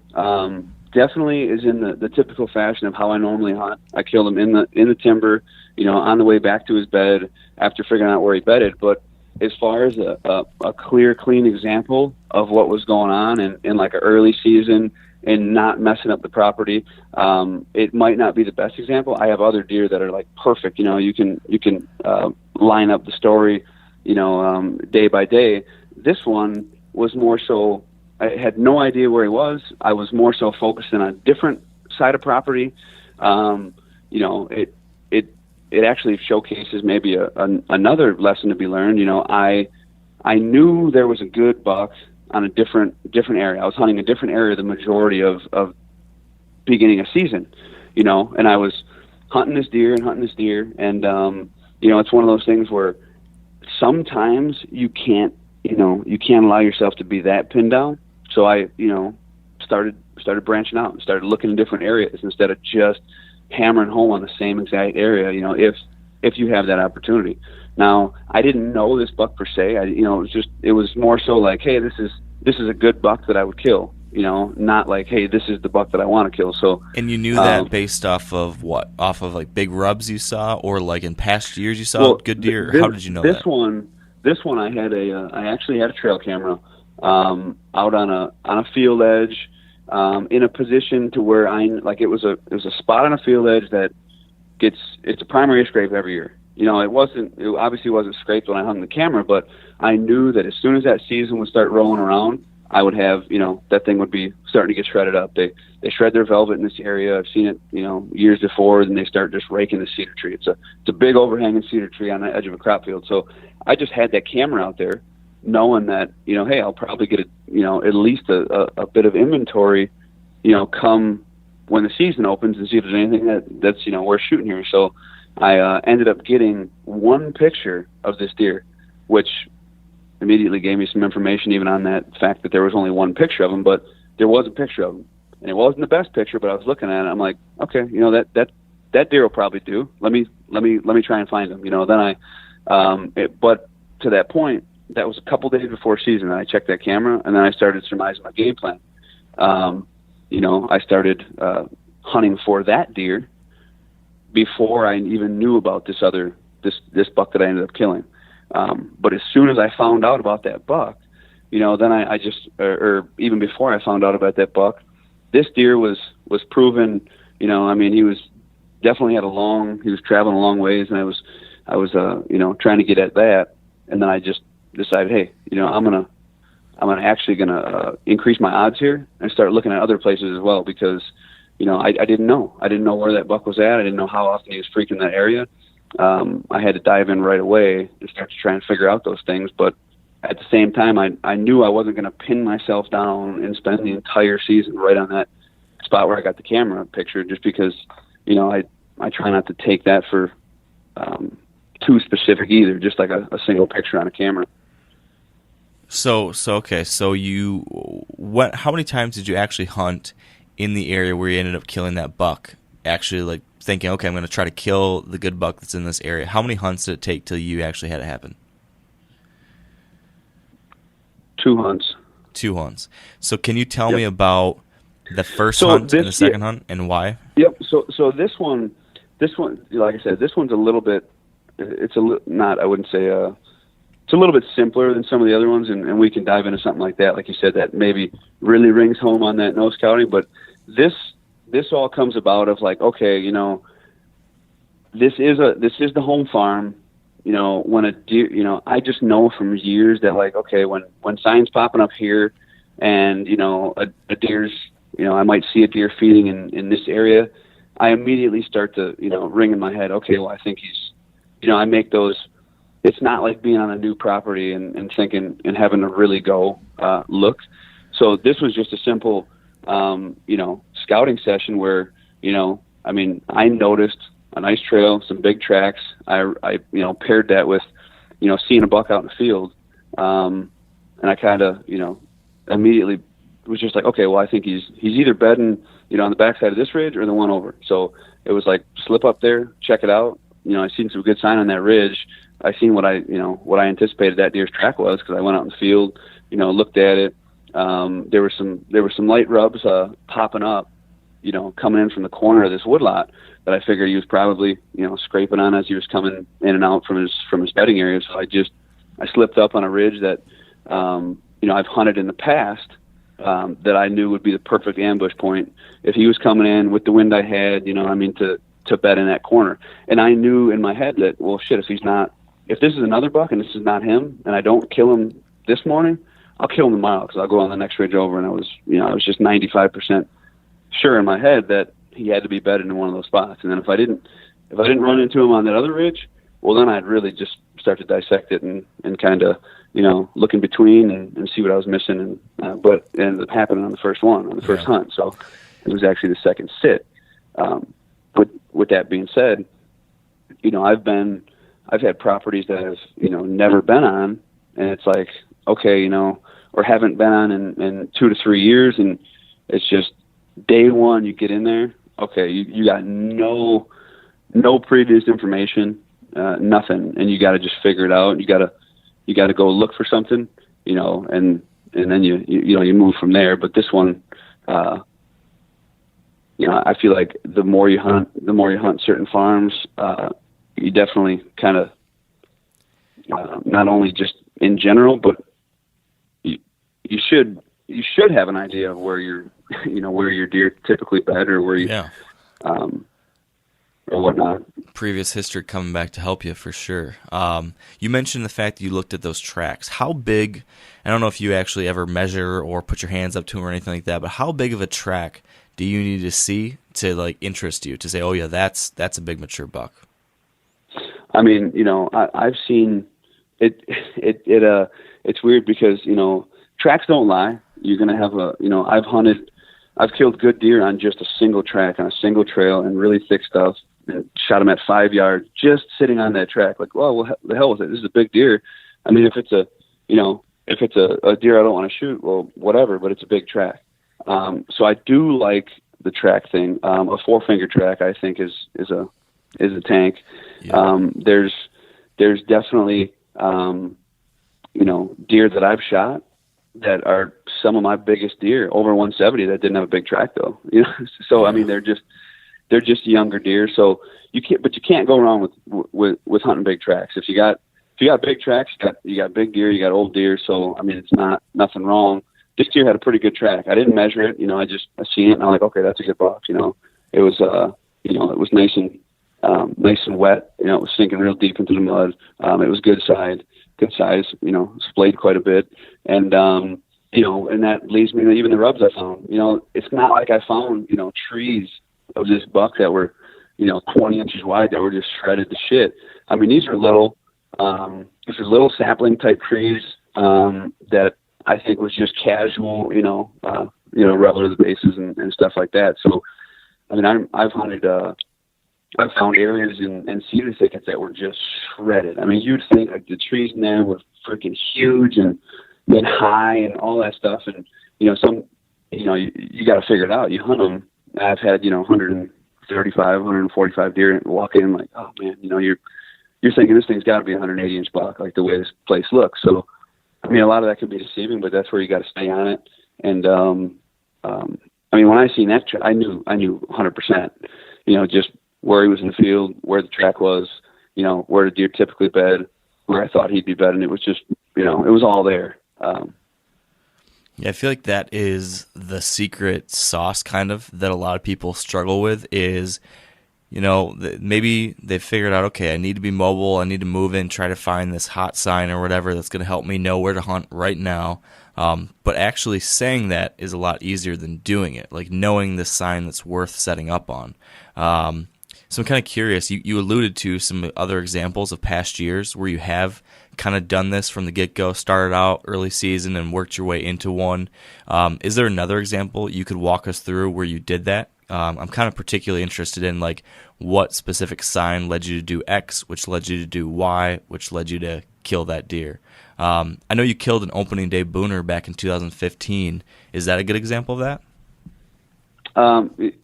definitely is in the typical fashion of how I normally hunt. I killed him in the timber, on the way back to his bed after figuring out where he bedded. But as far as a clear, clean example of what was going on in like an early season and not messing up the property, it might not be the best example. I have other deer that are like perfect. You can line up the story, day by day. This one was more so, I had no idea where he was. I was more so focused on a different side of property. It actually showcases maybe another lesson to be learned. I knew there was a good buck on a different area. I was hunting a different area the majority of beginning of season, and I was hunting this deer, and it's one of those things where sometimes you can't allow yourself to be that pinned down. So I, started branching out and started looking in different areas instead of just hammering home on the same exact area, if you have that opportunity. Now, I didn't know this buck per se. It was more so like, hey, this is a good buck that I would kill, not like, hey, this is the buck that I want to kill. So, and you knew that based off of what? Off of like big rubs you saw, or like in past years you saw good deer? How did you know that? This one I actually had a trail camera out on a field edge, in a position to where it was a spot on a field edge that it's a primary scrape every year. It obviously wasn't scraped when I hung the camera, but I knew that as soon as that season would start rolling around, I would have, that thing would be starting to get shredded up. They shred their velvet in this area. I've seen it, years before, and they start just raking the cedar tree. It's a big overhanging cedar tree on the edge of a crop field. So I just had that camera out there, knowing that, hey, I'll probably get at least a bit of inventory, come when the season opens and see if there's anything that's worth shooting here. So I ended up getting one picture of this deer, which immediately gave me some information even on that fact that there was only one picture of him, but there was a picture of him. and it wasn't the best picture, but I was looking at it. I'm like, okay, you know, that deer will probably do. Let me try and find him. You know, then but to that point, that was a couple days before season. And I checked that camera, and then I started surmising my game plan. You know, I started hunting for that deer before I even knew about this buck that I ended up killing. But as soon as I found out about that buck, you know, then I just, or even before I found out about that buck, this deer was proven. You know, I mean, he was definitely he was traveling a long ways, and I was you know, trying to get at that, and then I just decided, hey, you know, I'm actually gonna increase my odds here and start looking at other places as well, because, you know, I didn't know where that buck was at. I didn't know how often he was freaking that area. I had to dive in right away and start to try and figure out those things. But at the same time, I knew I wasn't going to pin myself down and spend the entire season right on that spot where I got the camera picture, just because, you know, I try not to take that for too specific either, just like a single picture on a camera. So okay. So how many times did you actually hunt in the area where you ended up killing that buck? Actually, like, thinking, okay, I'm going to try to kill the good buck that's in this area. How many hunts did it take till you actually had it happen? 2 hunts. 2 hunts. So can you tell me about the first hunt and the second hunt, and why? Yep. So this one, like I said, this one's a little bit. It's I wouldn't say. It's a little bit simpler than some of the other ones, and we can dive into something like that, like you said, that maybe really rings home on that nose scouting. But this all comes about of like, okay, you know, this is the home farm. You know, when a deer, you know, I just know from years that, like, okay, when signs popping up here, and, you know, a deer's, you know, I might see a deer feeding in this area, I immediately start to, you know, ring in my head, okay, well, I think he's, you know, I make those. It's not like being on a new property and thinking and having to really go look. So this was just a simple, you know, scouting session where, you know, I mean, I noticed a nice trail, some big tracks. I you know, paired that with, you know, seeing a buck out in the field. And I kind of, you know, immediately was just like, okay, well, I think he's either bedding, you know, on the backside of this ridge or the one over. So it was like, slip up there, check it out. You know, I seen some good sign on that ridge. I seen what I anticipated that deer's track was, because I went out in the field, you know, looked at it. There were some light rubs popping up, you know, coming in from the corner of this woodlot that I figured he was probably, you know, scraping on as he was coming in and out from his bedding area. So I slipped up on a ridge that, you know, I've hunted in the past, that I knew would be the perfect ambush point if he was coming in with the wind I had, you know, I mean, to bed in that corner. And I knew in my head that, well, shit, if this is another buck and this is not him, and I don't kill him this morning, I'll kill him tomorrow, because I'll go on the next ridge over. And I was just 95% sure in my head that he had to be bedded in one of those spots. And then if I didn't run into him on that other ridge, well, then I'd really just start to dissect it and kind of, you know, look in between and see what I was missing. And but it ended up happening on the first hunt. So it was actually the second sit. But with that being said, you know, I've had properties that I've, you know, never been on, and it's like, okay, you know, or haven't been on in 2 to 3 years, and it's just day one you get in there, okay, you got no previous information, nothing, and you got to just figure it out. You got to go look for something, you know, and then you move from there. But this one, you know, I feel like the more you hunt certain farms, you definitely kind of, not only just in general, but you should have an idea of where your deer typically bed, or where you, or whatnot. Previous history coming back to help you for sure. You mentioned the fact that you looked at those tracks. How big? I don't know if you actually ever measure or put your hands up to them or anything like that, but how big of a track do you need to see to, like, interest you to say, oh yeah, that's a big mature buck? I mean, you know, I've seen it. It's weird because, you know, tracks don't lie. You're gonna have I've killed good deer on just a single track, on a single trail, and really thick stuff, and shot them at 5 yards just sitting on that track. Like, well, the hell with it. This is a big deer. I mean, if it's a deer I don't want to shoot, well, whatever. But it's a big track. So I do like the track thing. A 4-finger track, I think, is a tank. Yeah. There's definitely deer that I've shot that are some of my biggest deer, over 170, that didn't have a big track though. So I mean, they're just younger deer. So you can't go wrong with hunting big tracks. If you got big tracks, you got big deer, you got old deer. So I mean, it's nothing wrong. This deer had a pretty good track. I didn't measure it. I seen it and I'm like, okay, that's a good buck. It was it was nice and wet. It was sinking real deep into the mud. It was good size, splayed quite a bit. And, and that leads me to even the rubs I found. It's not like I found, trees of this buck that were, 20 inches wide that were just shredded to shit. I mean, these are little sapling type trees, that I think was just casual, rubber to the bases and stuff like that. So, I mean, I've hunted, I've found areas in cedar thickets that were just shredded. I mean, you'd think like the trees in there were freaking huge and then high and all that stuff. And, you got to figure it out. You hunt them. I've had, 135, 145 deer walk in like, oh man, you're thinking this thing's got to be a 180 inch buck, like the way this place looks. So, I mean, a lot of that can be deceiving, but that's where you got to stay on it. And, I mean, when I seen that, I knew 100%, just where he was in the field, where the track was, where the deer typically bed, where I thought he'd be bedding. It was just, it was all there. Yeah, I feel like that is the secret sauce kind of that a lot of people struggle with is, maybe they figured out, okay, I need to be mobile. I need to move in, try to find this hot sign or whatever that's going to help me know where to hunt right now. But actually saying that is a lot easier than doing it, like knowing the sign that's worth setting up on. So I'm kind of curious, you alluded to some other examples of past years where you have kind of done this from the get-go, started out early season and worked your way into one. Is there another example you could walk us through where you did that? I'm kind of particularly interested in like what specific sign led you to do X, which led you to do Y, which led you to kill that deer. I know you killed an opening day booner back in 2015. Is that a good example of that?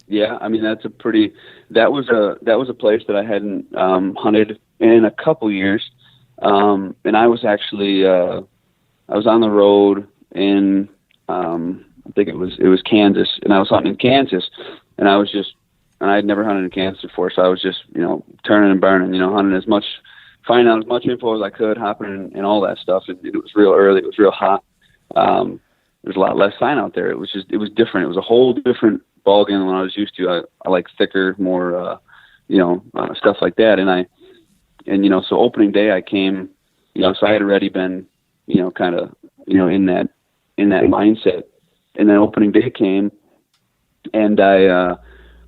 Yeah, I mean, that was a place that I hadn't, hunted in a couple years. And I was actually, I was on the road in, I think it was Kansas, and I was hunting in Kansas, and I had never hunted in Kansas before. So I was just, turning and burning, hunting finding out as much info as I could, hopping and all that stuff. And it was real early. It was real hot. There's a lot less sign out there. It was different. It was a whole different ball game than what I was used to. I like thicker, more, stuff like that. So opening day I came, so I had already been, kind of, in that mindset. And then opening day came and I,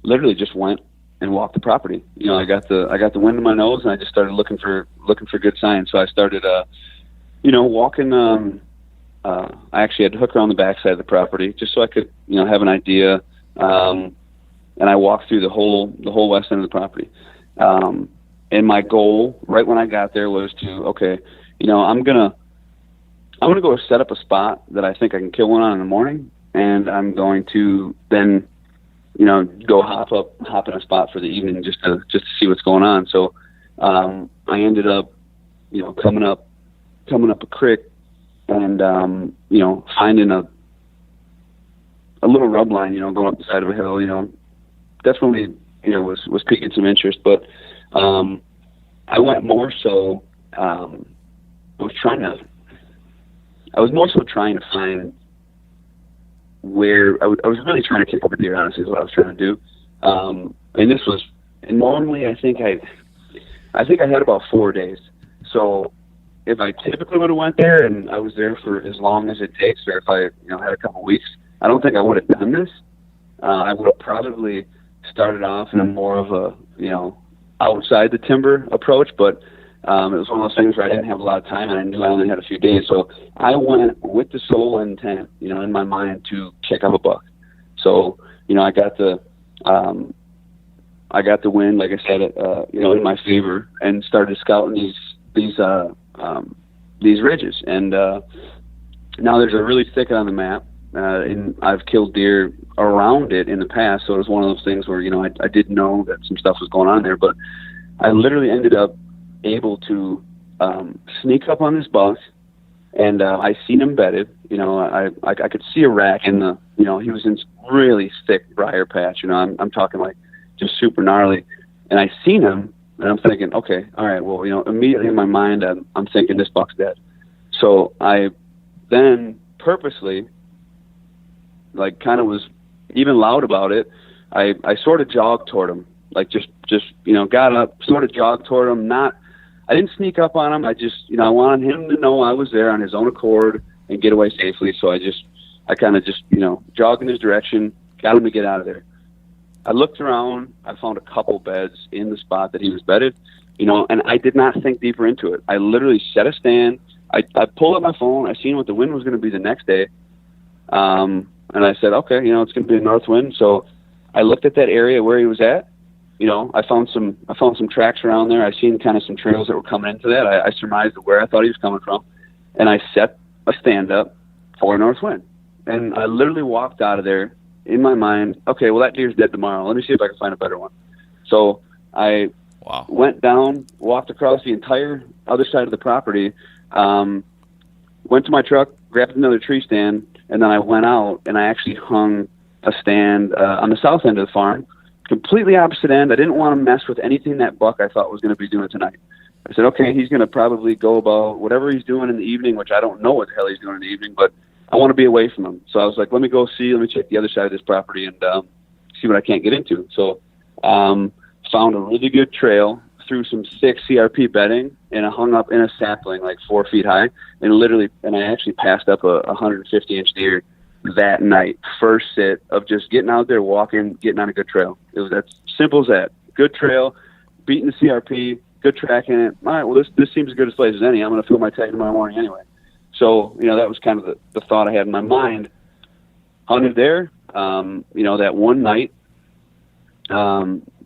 literally just went and walked the property. I got the wind in my nose and I just started looking for good signs. So I started, walking, I actually had to hook around the backside of the property just so I could, have an idea. And I walked through the whole west end of the property. And my goal right when I got there was to, okay, I'm going to go set up a spot that I think I can kill one on in the morning. And I'm going to then, go hop in a spot for the evening just to see what's going on. So, I ended up, coming up a creek and, finding a little rub line, going up the side of a hill, definitely, was piquing some interest, but, I went more so, I was more so trying to find where I was really trying to kick up a deer, honestly, is what I was trying to do. And normally I think I had about 4 days. So if I typically would have went there and I was there for as long as it takes, or if I, had a couple weeks, I don't think I would have done this. I would have probably started off in a more of a, outside the timber approach, but it was one of those things where I didn't have a lot of time and I knew I only had a few days. So I went with the sole intent, in my mind to kick up a buck. So, I got the wind, like I said, in my favor, and started scouting these ridges. And now there's a really thicket on the map and I've killed deer around it in the past, so it was one of those things where, I did know that some stuff was going on there, but I literally ended up able to sneak up on this buck, and I seen him bedded. I could see a rack in the, he was in really thick briar patch. I'm talking like just super gnarly, and I seen him, and I'm thinking, okay, all right, well, immediately in my mind, I'm thinking this buck's dead. So I then purposely, like, kind of was even loud about it. I sort of jogged toward him, like just got up, sort of jogged toward him. I didn't sneak up on him. I just, I wanted him to know I was there on his own accord and get away safely. So I kind of just, jogged in his direction, got him to get out of there. I looked around. I found a couple beds in the spot that he was bedded, and I did not think deeper into it. I literally set a stand. I pulled up my phone. I seen what the wind was going to be the next day. And I said, okay, it's going to be a north wind. So I looked at that area where he was at. I found some tracks around there. I seen kind of some trails that were coming into that. I surmised where I thought he was coming from, and I set a stand up for a north wind. And I literally walked out of there in my mind. Okay, well, that deer's dead tomorrow. Let me see if I can find a better one. So I went down, walked across the entire other side of the property, went to my truck, grabbed another tree stand, and then I went out and I actually hung a stand on the south end of the farm. Completely opposite end. I didn't want to mess with anything that buck I thought was going to be doing tonight. I said, okay, he's going to probably go about whatever he's doing in the evening, which I don't know what the hell he's doing in the evening, but I want to be away from him. So I was like, let me check the other side of this property and see what I can't get into. So found a really good trail through some thick CRP bedding, and I hung up in a sapling like 4 feet high, and I actually passed up a 150-inch deer that night. First sit of just getting out there, walking, getting on a good trail. It was as simple as that. Good trail, beating the CRP, good tracking it. All right, well, this seems as good a place as any. I'm going to fill my tag tomorrow morning anyway. So, that was kind of the thought I had in my mind. Hunted there, that one night,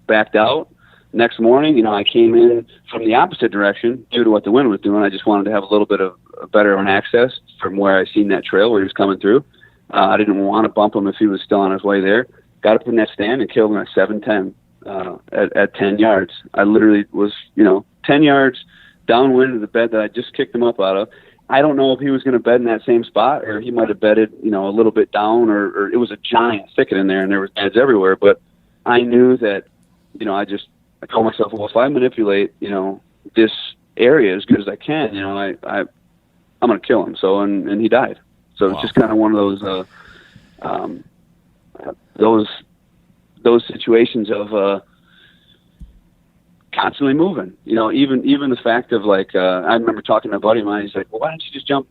backed out. Next morning, I came in from the opposite direction due to what the wind was doing. I just wanted to have a little bit of better on access from where I seen that trail where he was coming through. I didn't want to bump him if he was still on his way there. Got up in that stand and killed him at 7:10 at 10 yards. I literally was, 10 yards downwind of the bed that I just kicked him up out of. I don't know if he was going to bed in that same spot, or he might have bedded, a little bit down, or it was a giant thicket in there and there was beds everywhere. But I knew that, I told myself, well, if I manipulate, this area as good as I can, I'm going to kill him. So, and he died. So It's just kind of one of those situations of constantly moving. Even the fact of like I remember talking to a buddy of mine. He's like, "Well, why don't you just jump?"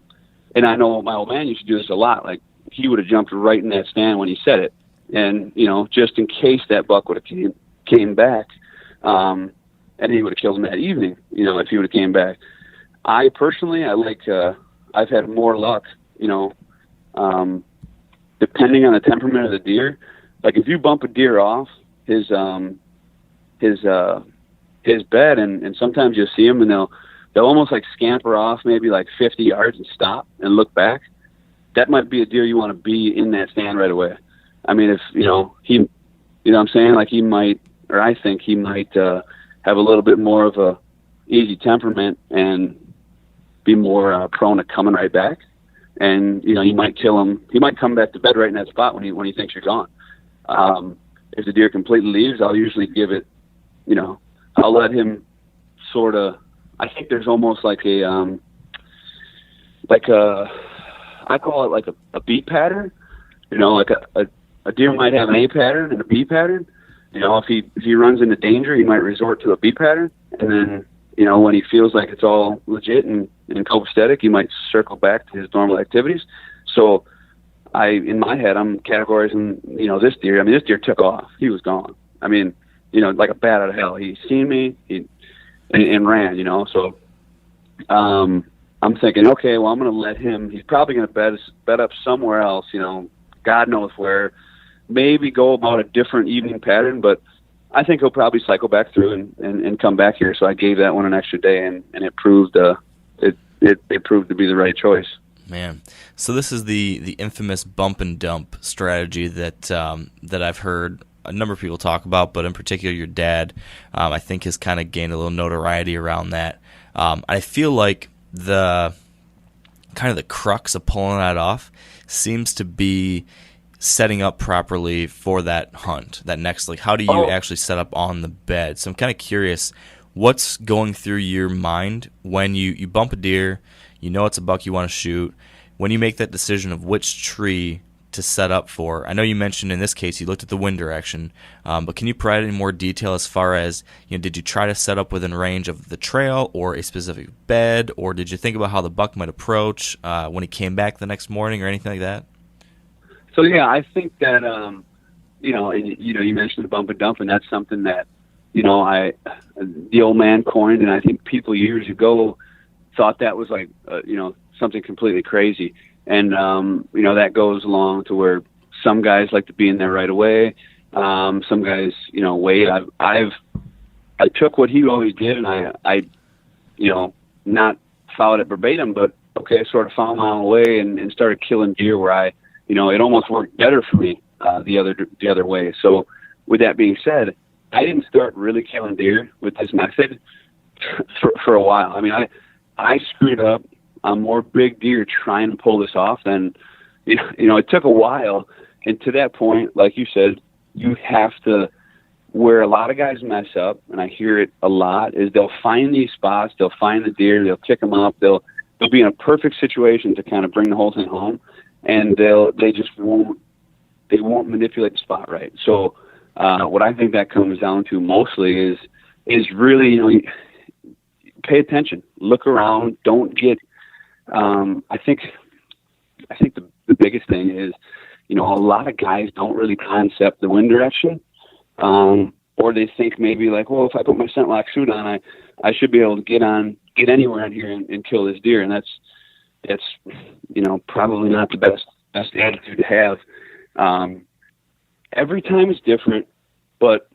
And I know my old man used to do this a lot. Like he would have jumped right in that stand when he said it, and just in case that buck would have came back, and he would have killed him that evening. If he would have came back. I personally, I've had more luck. Depending on the temperament of the deer, like if you bump a deer off his bed, and sometimes you'll see them and they'll almost like scamper off maybe like 50 yards and stop and look back. That might be a deer you want to be in that stand right away. I mean, if he, what I'm saying, like he might, or I think he might have a little bit more of a easy temperament and be more prone to coming right back. And you might kill him. He might come back to bed right in that spot when he thinks you're gone. If the deer completely leaves, I'll usually give it. I'll let him sort of. I think there's almost like I call it like a beat pattern. Like a deer might have an A pattern and a B pattern. If he runs into danger, he might resort to a B pattern, and then when he feels like it's all legit and copacetic, he might circle back to his normal activities. So in my head, I'm categorizing, this deer. I mean, this deer took off. He was gone. I mean, like a bat out of hell. He seen me and ran, So I'm thinking, okay, well, I'm going to let him. He's probably going to bed up somewhere else, God knows where. Maybe go about a different evening pattern, but I think he'll probably cycle back through and come back here. So I gave that one an extra day, and it proved it proved to be the right choice. Man, so this is the infamous bump and dump strategy that that I've heard a number of people talk about, but in particular your dad, I think has kind of gained a little notoriety around that. I feel like the kind of the crux of pulling that off seems to be setting up properly for that hunt, that next, like how do you actually set up on the bed? So I'm kind of curious, what's going through your mind when you bump a deer, you know it's a buck you want to shoot, when you make that decision of which tree to set up for? I know you mentioned in this case you looked at the wind direction, but can you provide any more detail as far as, did you try to set up within range of the trail or a specific bed, or did you think about how the buck might approach when he came back the next morning or anything like that? So yeah, I think that you mentioned the bump and dump, and that's something that the old man coined, and I think people years ago thought that was like something completely crazy, and that goes along to where some guys like to be in there right away, some guys wait. I took what he always did, and I not followed it verbatim, but sort of found my own way and started killing deer where it almost worked better for me the other way. So with that being said, I didn't start really killing deer with this method for a while. I mean, I screwed up on more big deer trying to pull this off than, it took a while. And to that point, like you said, you have to, where a lot of guys mess up, and I hear it a lot, is they'll find these spots, they'll find the deer, they'll kick them up, they'll be in a perfect situation to kind of bring the whole thing home, and they won't manipulate the spot right. So what I think that comes down to mostly is really, pay attention, look around, don't get, I think the biggest thing is, a lot of guys don't really concept the wind direction, or they think maybe like, well, if I put my scent lock suit on, I should be able to get anywhere in here and kill this deer. And that's probably not the best attitude to have. Every time is different, but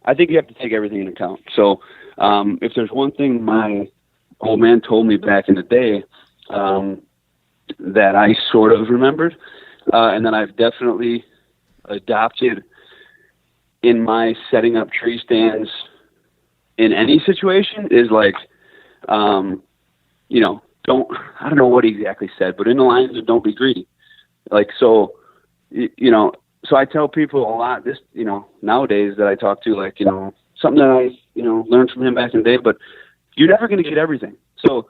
I think you have to take everything into account. So, if there's one thing my old man told me back in the day, that I sort of remembered, and that I've definitely adopted in my setting up tree stands in any situation, is like, I don't know what he exactly said, but in the lines of don't be greedy. Like, so I tell people a lot this, nowadays that I talk to, like, something that I, learned from him back in the day, but you're never going to get everything. So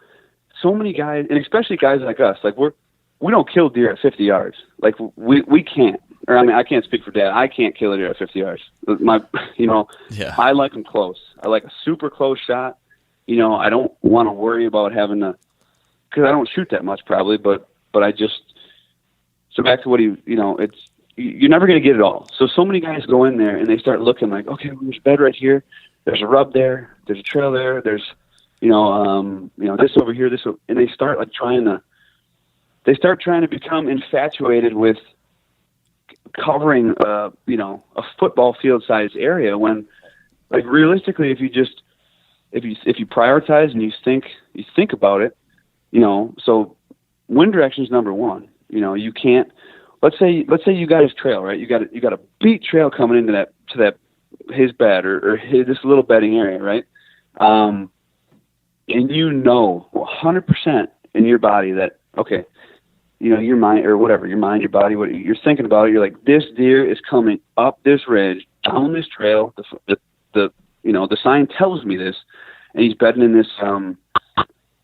many guys, and especially guys like us, like we don't kill deer at 50 yards. Like we can't, or I mean, I can't speak for Dad. I can't kill a deer at 50 yards. Yeah. I like them close. I like a super close shot. I don't want to worry about having to, because I don't shoot that much probably, but I just, so back to what it's, you're never going to get it all. So many guys go in there and they start looking like, okay, there's a bed right here. There's a rub there. There's a trail there. There's, this over here, and they start like trying to become infatuated with covering, a football field sized area when, like, realistically, if you prioritize and you think about it, so wind direction is number one. You can't, let's say you got his trail, right? You got a beat trail coming into his bed or this little bedding area, right? And 100% in your body that, okay, your mind or whatever, your mind, your body, what you're thinking about, you're like, this deer is coming up this ridge, down this trail. The sign tells me this, and he's bedding in this,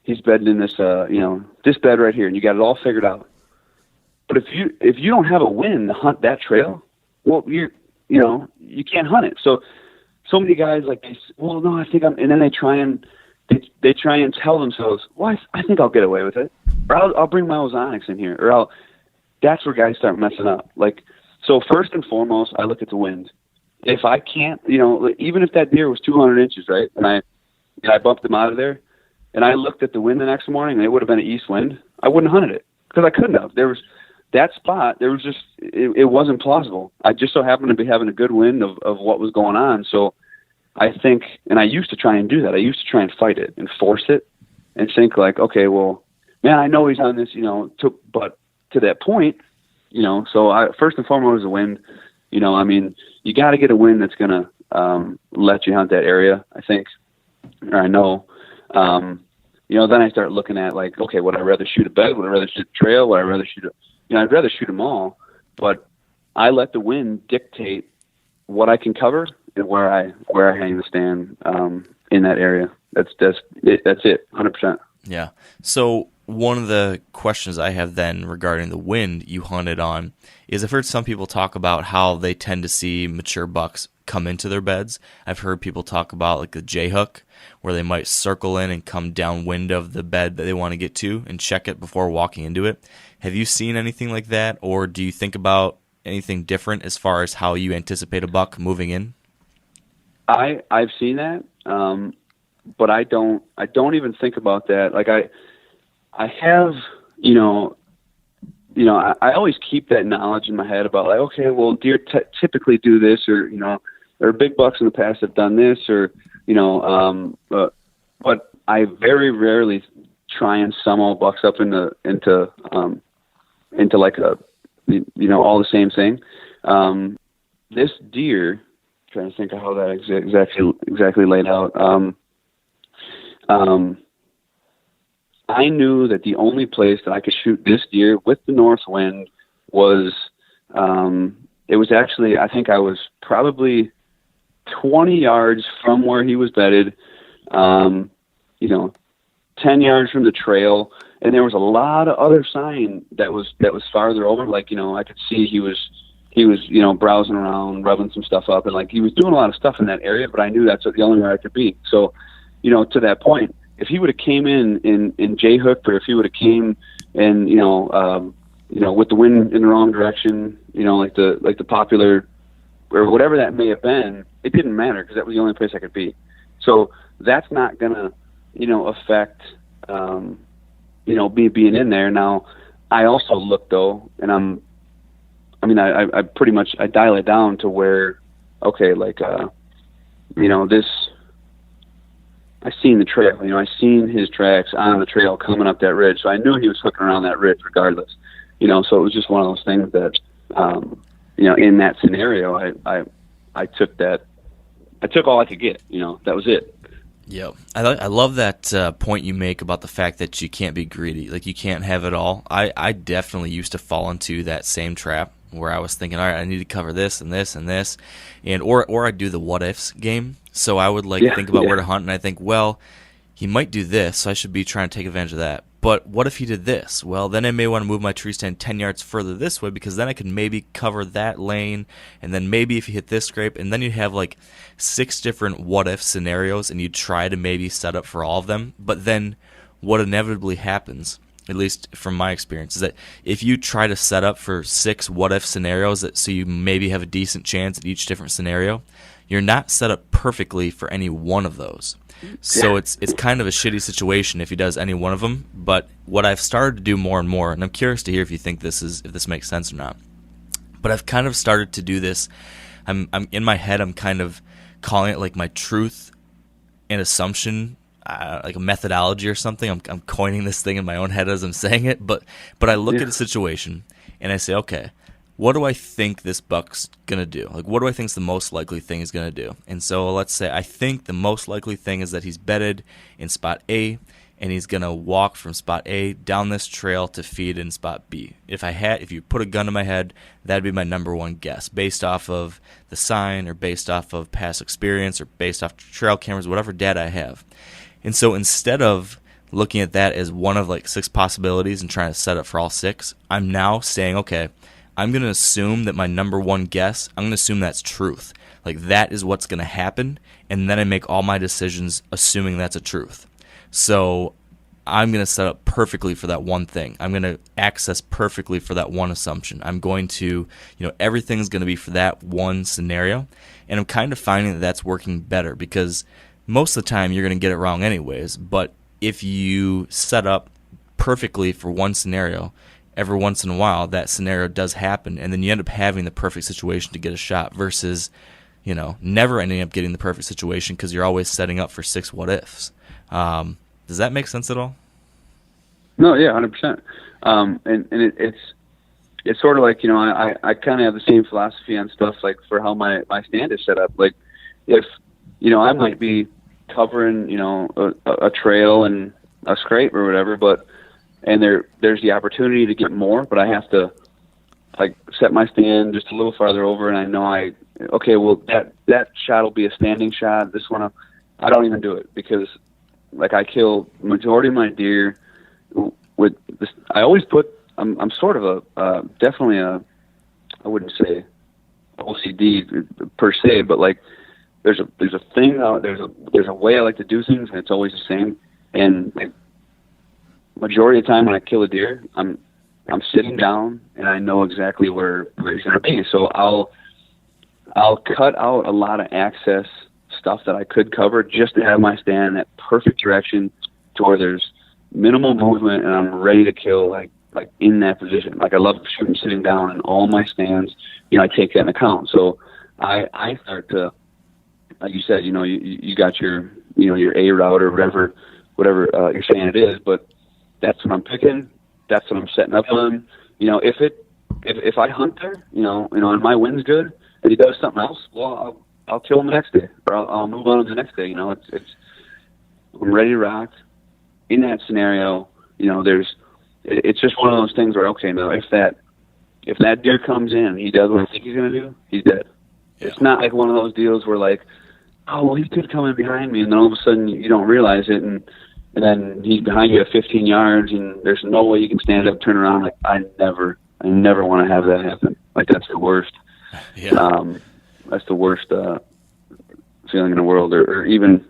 this bed right here, and you got it all figured out. But if you don't have a wind to hunt that trail, well, you can't hunt it. So many guys like, well, no, I think and then they try and tell themselves, well, I think I'll get away with it, or I'll bring my ozonics in here, or that's where guys start messing up. Like, so first and foremost, I look at the wind. If I can't, even if that deer was 200 inches, right, and I bumped them out of there, and I looked at the wind the next morning, and it would have been an east wind, I wouldn't have hunted it because I couldn't have. There was that spot. There was just it wasn't plausible. I just so happened to be having a good wind of what was going on. So I think, and I used to try and do that. I used to try and fight it and force it, and think like, okay, well, man, I know he's on this, but to that point, so first and foremost is the wind. I mean, you got to get a wind that's going to let you hunt that area, I think, or I know. Then I start looking at like, okay, would I rather shoot a bed? Would I rather shoot a trail? Would I rather shoot I'd rather shoot them all, but I let the wind dictate what I can cover and where I hang the stand in that area. That's it, 100%. Yeah. So one of the questions I have then regarding the wind you hunted on is I've heard some people talk about how they tend to see mature bucks come into their beds. I've heard people talk about like the J-hook, where they might circle in and come downwind of the bed that they want to get to and check it before walking into it. Have you seen anything like that, or do you think about anything different as far as how you anticipate a buck moving in? I've seen that, but I don't even think about that. Like I have, I always keep that knowledge in my head about like, okay, well, deer typically do this, or big bucks in the past have done this, or but I very rarely try and sum all bucks up into like a all the same thing. This deer, trying to think of how that exactly laid out. I knew that the only place that I could shoot this deer with the north wind was, it was actually, I think I was probably 20 yards from where he was bedded, 10 yards from the trail. And there was a lot of other sign that was farther over. Like, I could see he was, browsing around, rubbing some stuff up, and like he was doing a lot of stuff in that area, but I knew that's the only way I could be. So, to that point, if he would have came in J-hook, or if he would have came in, with the wind in the wrong direction, like the popular or whatever that may have been, it didn't matter because that was the only place I could be. So that's not gonna, affect, me being in there. Now, I also look though, and I pretty much, I dial it down to where, okay, like, this, I seen the trail, I seen his tracks on the trail coming up that ridge. So I knew he was hooking around that ridge regardless, so it was just one of those things that, in that scenario, I took all I could get, that was it. Yeah, I love that point you make about the fact that you can't be greedy, like you can't have it all. I definitely used to fall into that same trap where I was thinking, all right, I need to cover this and this and this, or I'd do the what ifs game. So I would think about where to hunt, and I think, well, he might do this, so I should be trying to take advantage of that. But what if he did this? Well, then I may want to move my tree stand 10 yards further this way, because then I can maybe cover that lane, and then maybe if you hit this scrape, and then you have like 6 different what-if scenarios, and you try to maybe set up for all of them. But then what inevitably happens, at least from my experience, is that if you try to set up for 6 what-if scenarios, so you maybe have a decent chance at each different scenario, you're not set up perfectly for any one of those. So it's kind of a shitty situation if he does any one of them. But what I've started to do more and more, and I'm curious to hear if you think if this makes sense or not, but I've kind of started to do this. I'm in my head, I'm kind of calling it like my truth and assumption, like a methodology or something. I'm coining this thing in my own head as I'm saying it. But I look at a situation and I say, okay, what do I think this buck's going to do? Like, what do I think is the most likely thing he's going to do? And so let's say I think the most likely thing is that he's bedded in spot A, and he's going to walk from spot A down this trail to feed in spot B. If you put a gun to my head, that'd be my number one guess, based off of the sign or based off of past experience or based off trail cameras, whatever data I have. And so instead of looking at that as one of like 6 possibilities and trying to set up for all 6, I'm now saying, okay, I'm going to assume that my number one guess, I'm going to assume that's truth. Like, that is what's going to happen, and then I make all my decisions assuming that's a truth. So I'm going to set up perfectly for that one thing. I'm going to access perfectly for that one assumption. I'm going to, everything's going to be for that one scenario, and I'm kind of finding that that's working better, because most of the time you're going to get it wrong anyways, but if you set up perfectly for one scenario, every once in a while that scenario does happen, and then you end up having the perfect situation to get a shot versus, never ending up getting the perfect situation because you're always setting up for 6 what-ifs. Does that make sense at all? No, yeah, 100%. It's sort of like, I kind of have the same philosophy on stuff like for how my stand is set up. Like if, I might be covering, a trail and a scrape or whatever, and there's the opportunity to get more, but I have to like set my stand just a little farther over, and I know that shot will be a standing shot. This one, I don't even do it because like I kill majority of my deer with this. I always put, I'm sort of definitely I wouldn't say OCD per se, but like there's a thing, there's a way I like to do things, and it's always the same. And like, majority of the time when I kill a deer, I'm sitting down and I know exactly where he's going to be. So I'll cut out a lot of access stuff that I could cover just to have my stand in that perfect direction to where there's minimal movement and I'm ready to kill like in that position. Like I love shooting sitting down in all my stands. I take that into account. So I start to, like you said, you got your your A route or whatever your stand is, but that's what I'm picking. That's what I'm setting up on. If I hunt there, and my wind's good, and he does something else, well, I'll kill him the next day, or I'll move on to the next day. I'm ready to rock. In that scenario, it's just one of those things where, okay, now if that deer comes in, he does what I think he's gonna do, he's dead. Yeah. It's not like one of those deals where like, oh, well, he could come in behind me, and then all of a sudden you don't realize it, and then he's behind you at 15 yards, and there's no way you can stand up, turn around. Like I never want to have that happen. Like that's the worst. Yeah. That's the worst feeling in the world, or even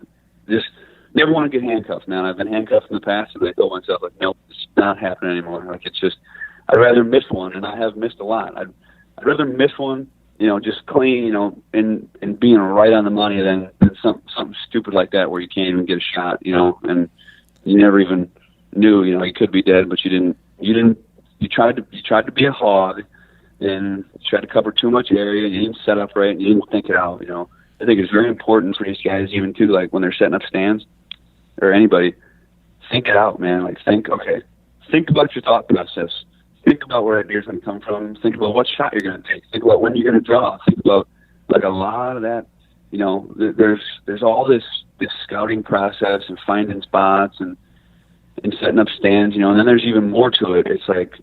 just never want to get handcuffed, man. I've been handcuffed in the past, and I told myself like, nope, it's not happening anymore. Like it's just, I'd rather miss one, and I have missed a lot. I'd rather miss one, just clean, and being right on the money than something stupid like that where you can't even get a shot, and you never even knew, you could be dead, but you didn't. You tried to be a hog, and you tried to cover too much area, and you didn't set up right, and you didn't think it out. I think it's very important for these guys, even too, like when they're setting up stands, or anybody, think it out, man. Like think about your thought process. Think about where that deer's going to come from. Think about what shot you're going to take. Think about when you're going to draw. Think about like a lot of that. There's all this scouting process and finding spots and setting up stands. And then there's even more to it. It's like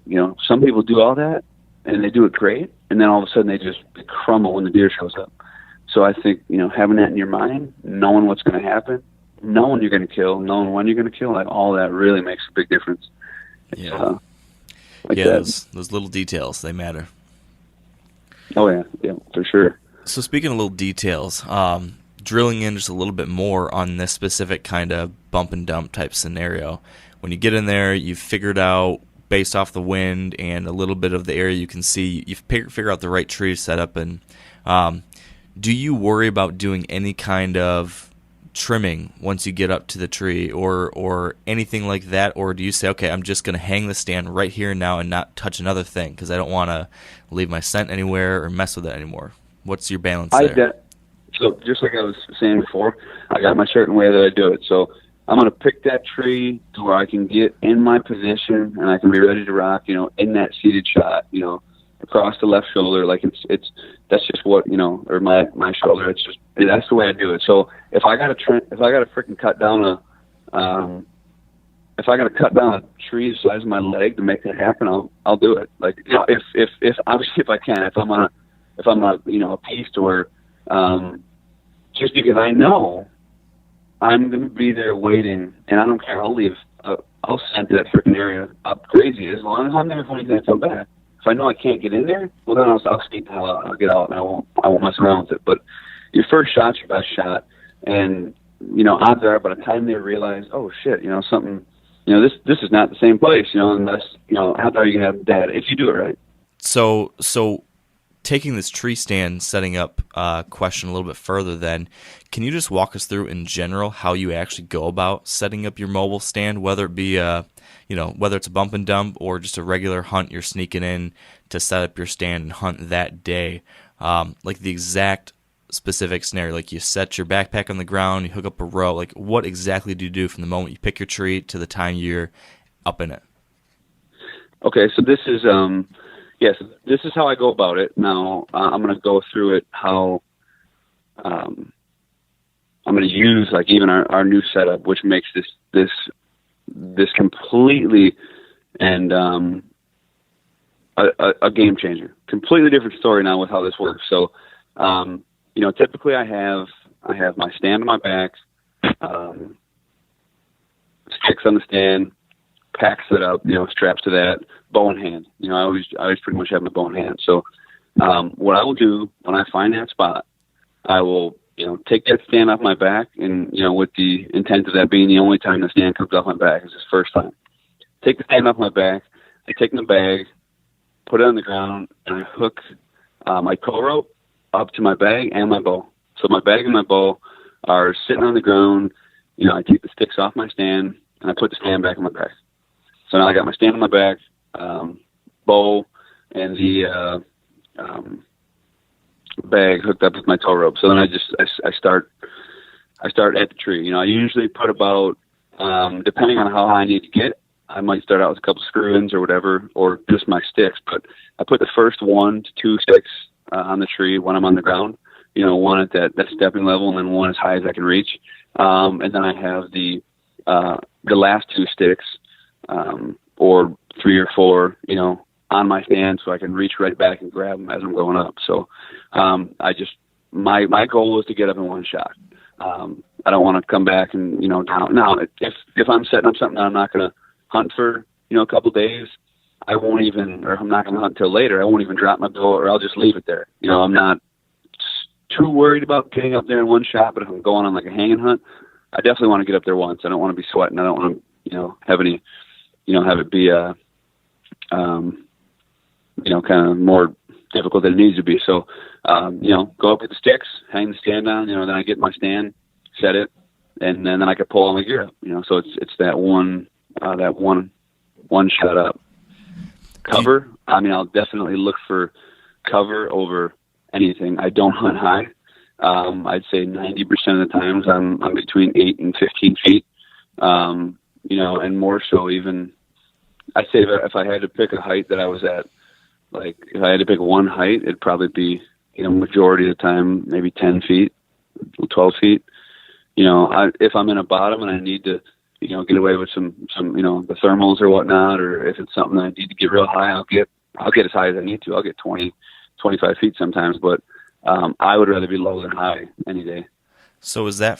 some people do all that and they do it great, and then all of a sudden they crumble when the deer shows up. So I think having that in your mind, knowing what's going to happen, knowing you're going to kill, knowing when you're going to kill, like all that really makes a big difference. Yeah. Those little details, they matter. Oh yeah, for sure. So speaking of little details, drilling in just a little bit more on this specific kind of bump and dump type scenario. When you get in there, you've figured out, based off the wind and a little bit of the area you can see, you figure out the right tree to set up. And do you worry about doing any kind of trimming once you get up to the tree or anything like that, or do you say, okay, I'm just going to hang the stand right here and now and not touch another thing because I don't want to leave my scent anywhere or mess with it anymore? What's your balance there? So just like I was saying before, I got my certain way that I do it. So I'm going to pick that tree to where I can get in my position and I can be ready to rock, in that seated shot, across the left shoulder. Like that's just what, or my shoulder. That's the way I do it. So if I got to freaking cut down if I got to cut down a tree the size of my leg to make that happen, I'll do it. Like, if obviously if I can, if I'm on a piece to where, just because I know I'm going to be there waiting, and I don't care. I'll send to that freaking area up crazy as long as I'm there for anything to come back. If I know I can't get in there, well then I'll sneak the hell out. I'll get out and I won't mess around with it. But your first shot's your best shot, and odds are by the time they realize, oh shit, something, this is not the same place, unless odds are you're gonna have dad if you do it right. So taking this tree stand setting up question a little bit further, then can you just walk us through in general how you actually go about setting up your mobile stand, whether it be whether it's a bump and dump or just a regular hunt you're sneaking in to set up your stand and hunt that day, like the exact specific scenario? Like you set your backpack on the ground, you hook up a rope. Like what exactly do you do from the moment you pick your tree to the time you're up in it? Okay, so this is this is how I go about it. Now I'm going to go through it how I'm going to use like even our new setup, which makes this completely and a game changer. Completely different story now with how this works. So, typically I have my stand on my back, sticks on the stand, pack set up, straps to that, bow in hand. I always pretty much have my bow in hand. So, what I will do when I find that spot, I will, take that stand off my back, and, with the intent of that being the only time the stand comes off my back is this first time. Take the stand off my back, I take the bag, put it on the ground, and I hook my tow rope up to my bag and my bow. So my bag and my bow are sitting on the ground. I take the sticks off my stand, and I put the stand back on my back. So now I got my stand on my back, bow, and the bag hooked up with my tow rope. So then I start at the tree. I usually put about, depending on how high I need to get, I might start out with a couple screw-ins or whatever, or just my sticks. But I put the first 1 to 2 sticks on the tree when I'm on the ground. One at that stepping level, and then one as high as I can reach. And then I have the last 2 sticks, or 3 or 4, on my stand, so I can reach right back and grab them as I'm going up. So my goal is to get up in one shot. I don't want to come back and down. Now, if I'm setting up something that I'm not going to hunt for, a couple days, I won't even, or I'm not going to hunt until later, I won't even drop my bow, or I'll just leave it there. I'm not too worried about getting up there in one shot, but if I'm going on like a hanging hunt, I definitely want to get up there once. I don't want to be sweating. I don't want to, have any, have it be, kind of more difficult than it needs to be. So, go up with the sticks, hang the stand down, then I get my stand, set it, and then I can pull all my gear up, so it's that one shot up. Cover, I'll definitely look for cover over anything. I don't hunt high. I'd say 90% of the times I'm between 8 and 15 feet, and more so even, I'd say if I had to pick a height that I was at, like if I had to pick one height, it'd probably be, majority of the time, maybe 10 feet, 12 feet. If I'm in a bottom and I need to, get away with some, the thermals or whatnot, or if it's something I need to get real high, I'll get as high as I need to. I'll get 20, 25 feet sometimes, but I would rather be low than high any day. So is that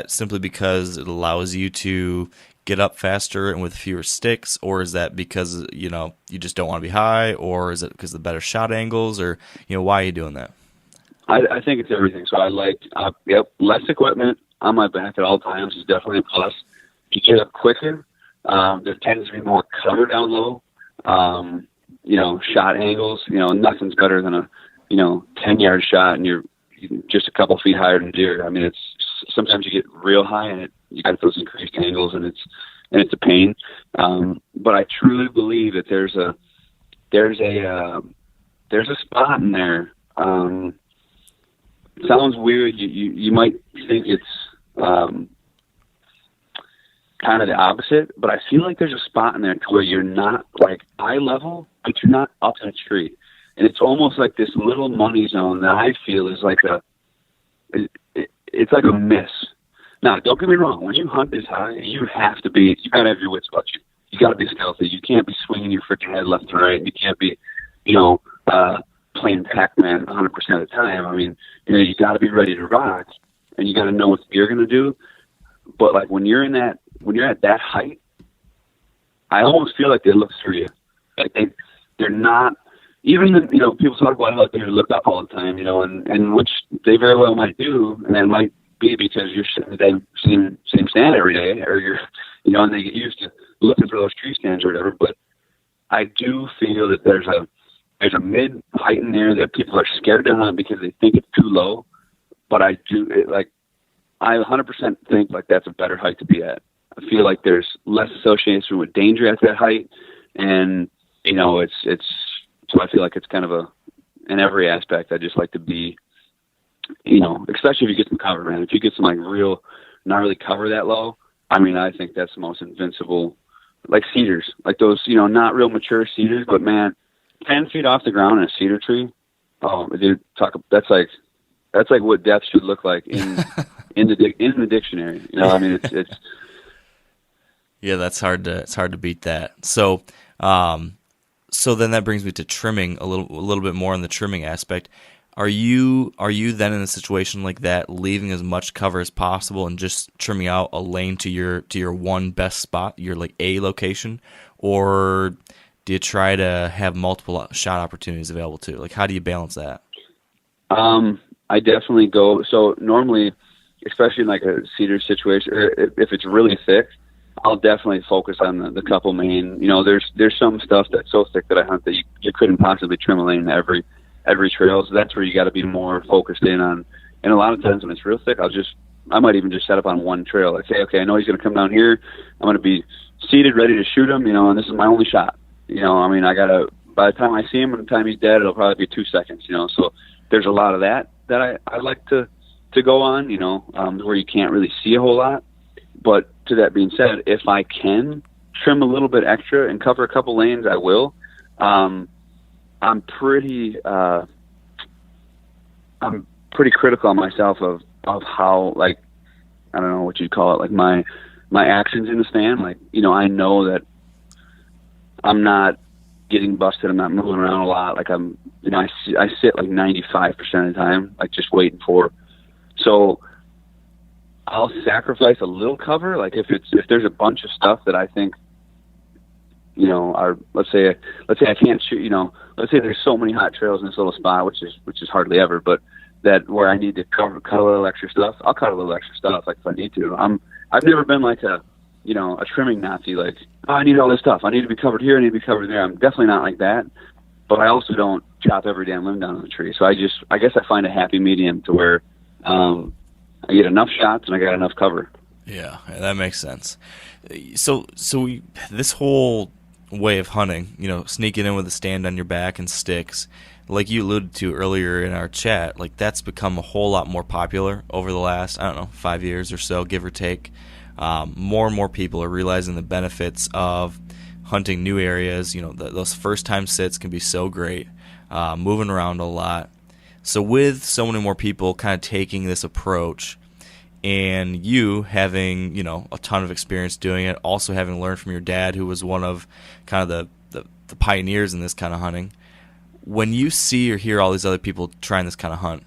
simply because it allows you to get up faster and with fewer sticks, or is that because, you just don't want to be high, or is it because of the better shot angles, or, why are you doing that? I think it's everything. So I like, less equipment on my back at all times is definitely a plus. You get up quicker. There tends to be more cover down low. Shot angles, nothing's better than a, 10-yard shot and you're just a couple feet higher than deer. It's sometimes you get real high and you got those increased angles and it's a pain. But I truly believe that there's a spot in there. It sounds weird. You might think it's kind of the opposite, but I feel like there's a spot in there to where you're not like eye level, but you're not up in a tree. And it's almost like this little money zone that I feel is like it's like a miss. Now, don't get me wrong. When you hunt this high, you gotta have your wits about you. You gotta be stealthy. You can't be swinging your freaking head left and right. You can't be, playing Pac-Man 100% of the time. You gotta be ready to rock, and you gotta know what you're gonna do. But like when you're at that height, I almost feel like they look through you. Like they're not. Even people talk about how they look up all the time, and which they very well might do, and that might be because you're sitting the same stand every day, or you're, and they get used to looking for those tree stands or whatever. But I do feel that there's a mid height in there that people are scared to hunt because they think it's too low. But I 100% think like that's a better height to be at. I feel like there's less association with danger at that height, and it's. So I feel like it's kind of in every aspect, I just like to be especially if you get some cover, man. If you get some like real gnarly cover that low, I mean, I think that's the most invincible, like cedars, like those, not real mature cedars, but man, 10 feet off the ground in a cedar tree. Oh, dude, that's like what death should look like in the dictionary. I mean, it's yeah, it's hard to beat that. So then that brings me to trimming a little bit more on the trimming aspect. Are you then in a situation like that, leaving as much cover as possible and just trimming out a lane to your one best spot, your like A location, or do you try to have multiple shot opportunities available too? Like, how do you balance that? I definitely go. So normally, especially in like a cedar situation, or if it's really thick, I'll definitely focus on the couple main. There's some stuff that's so thick that I hunt that you couldn't possibly trim a lane in every trail. So that's where you got to be more focused in on. And a lot of times when it's real thick, I might even just set up on one trail. Like, say, okay, I know he's going to come down here. I'm going to be seated, ready to shoot him. And this is my only shot. I mean, by the time I see him and the time he's dead, it'll probably be 2 seconds. So there's a lot of that I like to go on. Where you can't really see a whole lot. But to that being said, if I can trim a little bit extra and cover a couple lanes, I will. I'm pretty critical on myself of how, like, I don't know what you'd call it, like my actions in the stand. Like, I know that I'm not getting busted. I'm not moving around a lot. Like I sit like 95% of the time, like just waiting for. So I'll sacrifice a little cover. Like if there's a bunch of stuff that I think, let's say I can't shoot, let's say there's so many hot trails in this little spot, which is hardly ever, but that where I need to cut a little extra stuff, I'll cut a little extra stuff, like if I need to. I've never been like a trimming Nazi, like, oh, I need all this stuff. I need to be covered here. I need to be covered there. I'm definitely not like that, but I also don't chop every damn limb down on the tree. So I guess I find a happy medium to where, I get enough shots and I got enough cover. Yeah, that makes sense. So this whole way of hunting, sneaking in with a stand on your back and sticks, like you alluded to earlier in our chat, like that's become a whole lot more popular over the last, 5 years or so, give or take. More and more people are realizing the benefits of hunting new areas. Those first-time sits can be so great, moving around a lot. So with so many more people kind of taking this approach, and you having, a ton of experience doing it, also having learned from your dad, who was one of kind of the pioneers in this kind of hunting, when you see or hear all these other people trying this kind of hunt,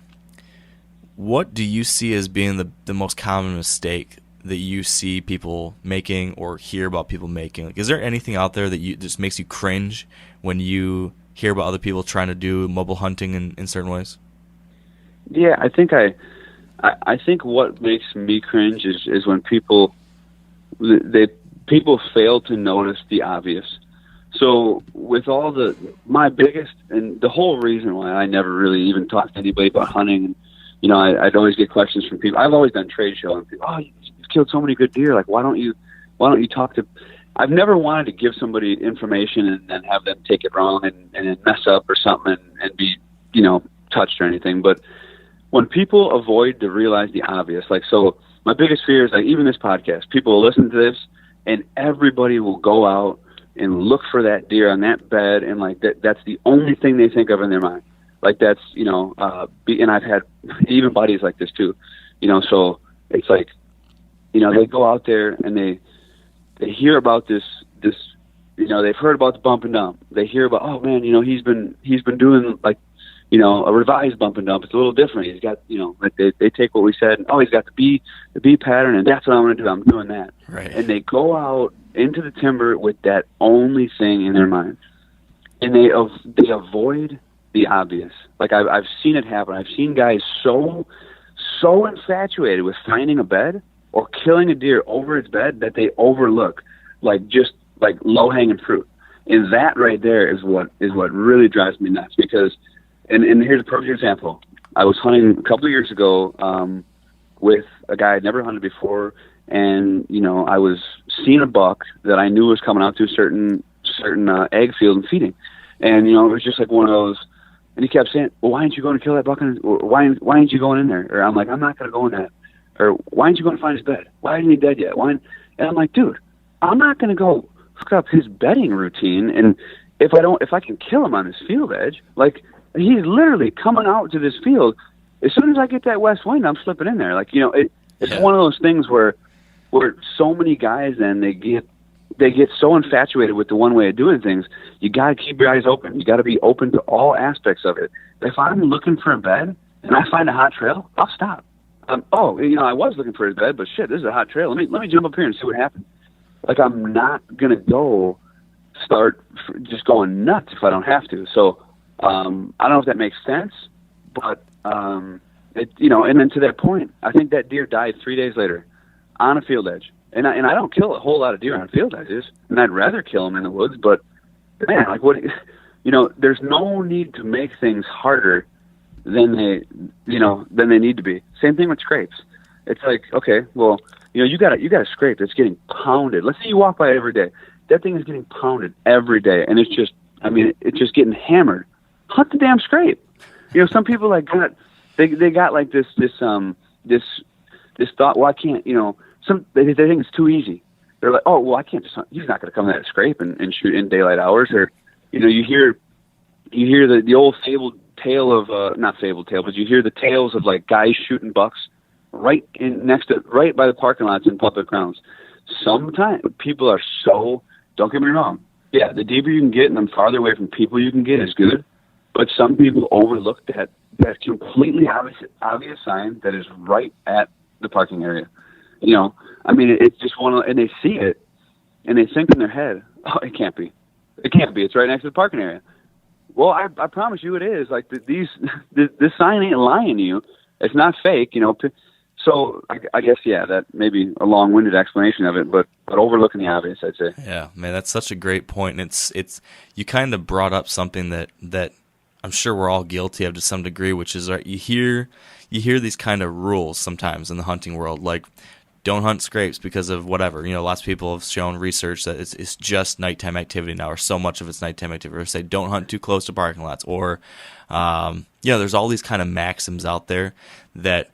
what do you see as being the most common mistake that you see people making or hear about people making? Like, is there anything out there that just makes you cringe when you hear about other people trying to do mobile hunting in certain ways? Yeah, I think I think what makes me cringe is when people fail to notice the obvious. So with my biggest, and the whole reason why I never really even talked to anybody about hunting, and I'd always get questions from people. I've always done trade show, and people, oh, you've killed so many good deer. Like, why don't you talk to? I've never wanted to give somebody information and then have them take it wrong and mess up or something and be touched or anything. But when people avoid to realize the obvious, like, so my biggest fear is, like, even this podcast, people will listen to this and everybody will go out and look for that deer on that bed, and like that's the only thing they think of in their mind. Like that's, and I've had even buddies like this too, so it's like, they go out there and they hear about this, they've heard about the bump and dump. They hear about, oh man, he's been doing like, a revised bump and dump. It's a little different. He's got, like they take what we said and, oh, he's got the B pattern, and that's what I'm going to do. I'm doing that. Right. And they go out into the timber with that only thing in their mind, and they avoid the obvious. Like I've seen it happen. I've seen guys so infatuated with finding a bed or killing a deer over its bed that they overlook just low hanging fruit. And that right there is what really drives me nuts, because and here's a perfect example. I was hunting a couple of years ago with a guy I'd never hunted before, and I was seeing a buck that I knew was coming out to a certain egg field and feeding, and it was just like one of those. And he kept saying, well, why aren't you going to kill that buck? Or why aren't you going in there? Or I'm like, I'm not going to go in that. Or why aren't you going to find his bed? Why isn't he dead yet? And I'm like, dude, I'm not going to go hook up his bedding routine. And if I can kill him on this field edge, like, he's literally coming out to this field. As soon as I get that west wind, I'm slipping in there. Like, it's one of those things where so many guys then they get so infatuated with the one way of doing things. You got to keep your eyes open. You got to be open to all aspects of it. If I'm looking for a bed and I find a hot trail, I'll stop. I was looking for his bed, but shit, this is a hot trail. Let me jump up here and see what happens. Like, I'm not gonna go start just going nuts if I don't have to. So I don't know if that makes sense, but and then to that point, I think that deer died 3 days later on a field edge. And I don't kill a whole lot of deer on field edges, and I'd rather kill them in the woods. But man, like, what, there's no need to make things harder than they need to be. Same thing with scrapes. It's like, okay, well, you got a scrape that's getting pounded. Let's say you walk by it every day. That thing is getting pounded every day, and it's just getting hammered. Hunt the damn scrape. Some people like they got like this thought. Well, I can't. They think it's too easy. They're like, oh, well, I can't just hunt. He's not going to come to that scrape and shoot in daylight hours. Or, you hear the old fabled tale of not fabled tale, but you hear the tales of like guys shooting bucks right by the parking lots in public grounds. Sometimes people are so, don't get me wrong, yeah, the deeper you can get and the farther away from people you can get is good. But some people overlook that completely obvious sign that is right at the parking area. It's just and they see it, and they think in their head, oh, it can't be. It's right next to the parking area. Well, I promise you it is. Like, this sign ain't lying to you. It's not fake, So I guess, yeah, that may be a long-winded explanation of it, but overlooking the obvious, I'd say. Yeah, man, that's such a great point. And it's you kind of brought up something that I'm sure we're all guilty of to some degree, which is, right, you hear these kind of rules sometimes in the hunting world, like, don't hunt scrapes because of whatever. Lots of people have shown research that it's just nighttime activity now, or so much of it's nighttime activity. Or say, don't hunt too close to parking lots. Or, there's all these kind of maxims out there that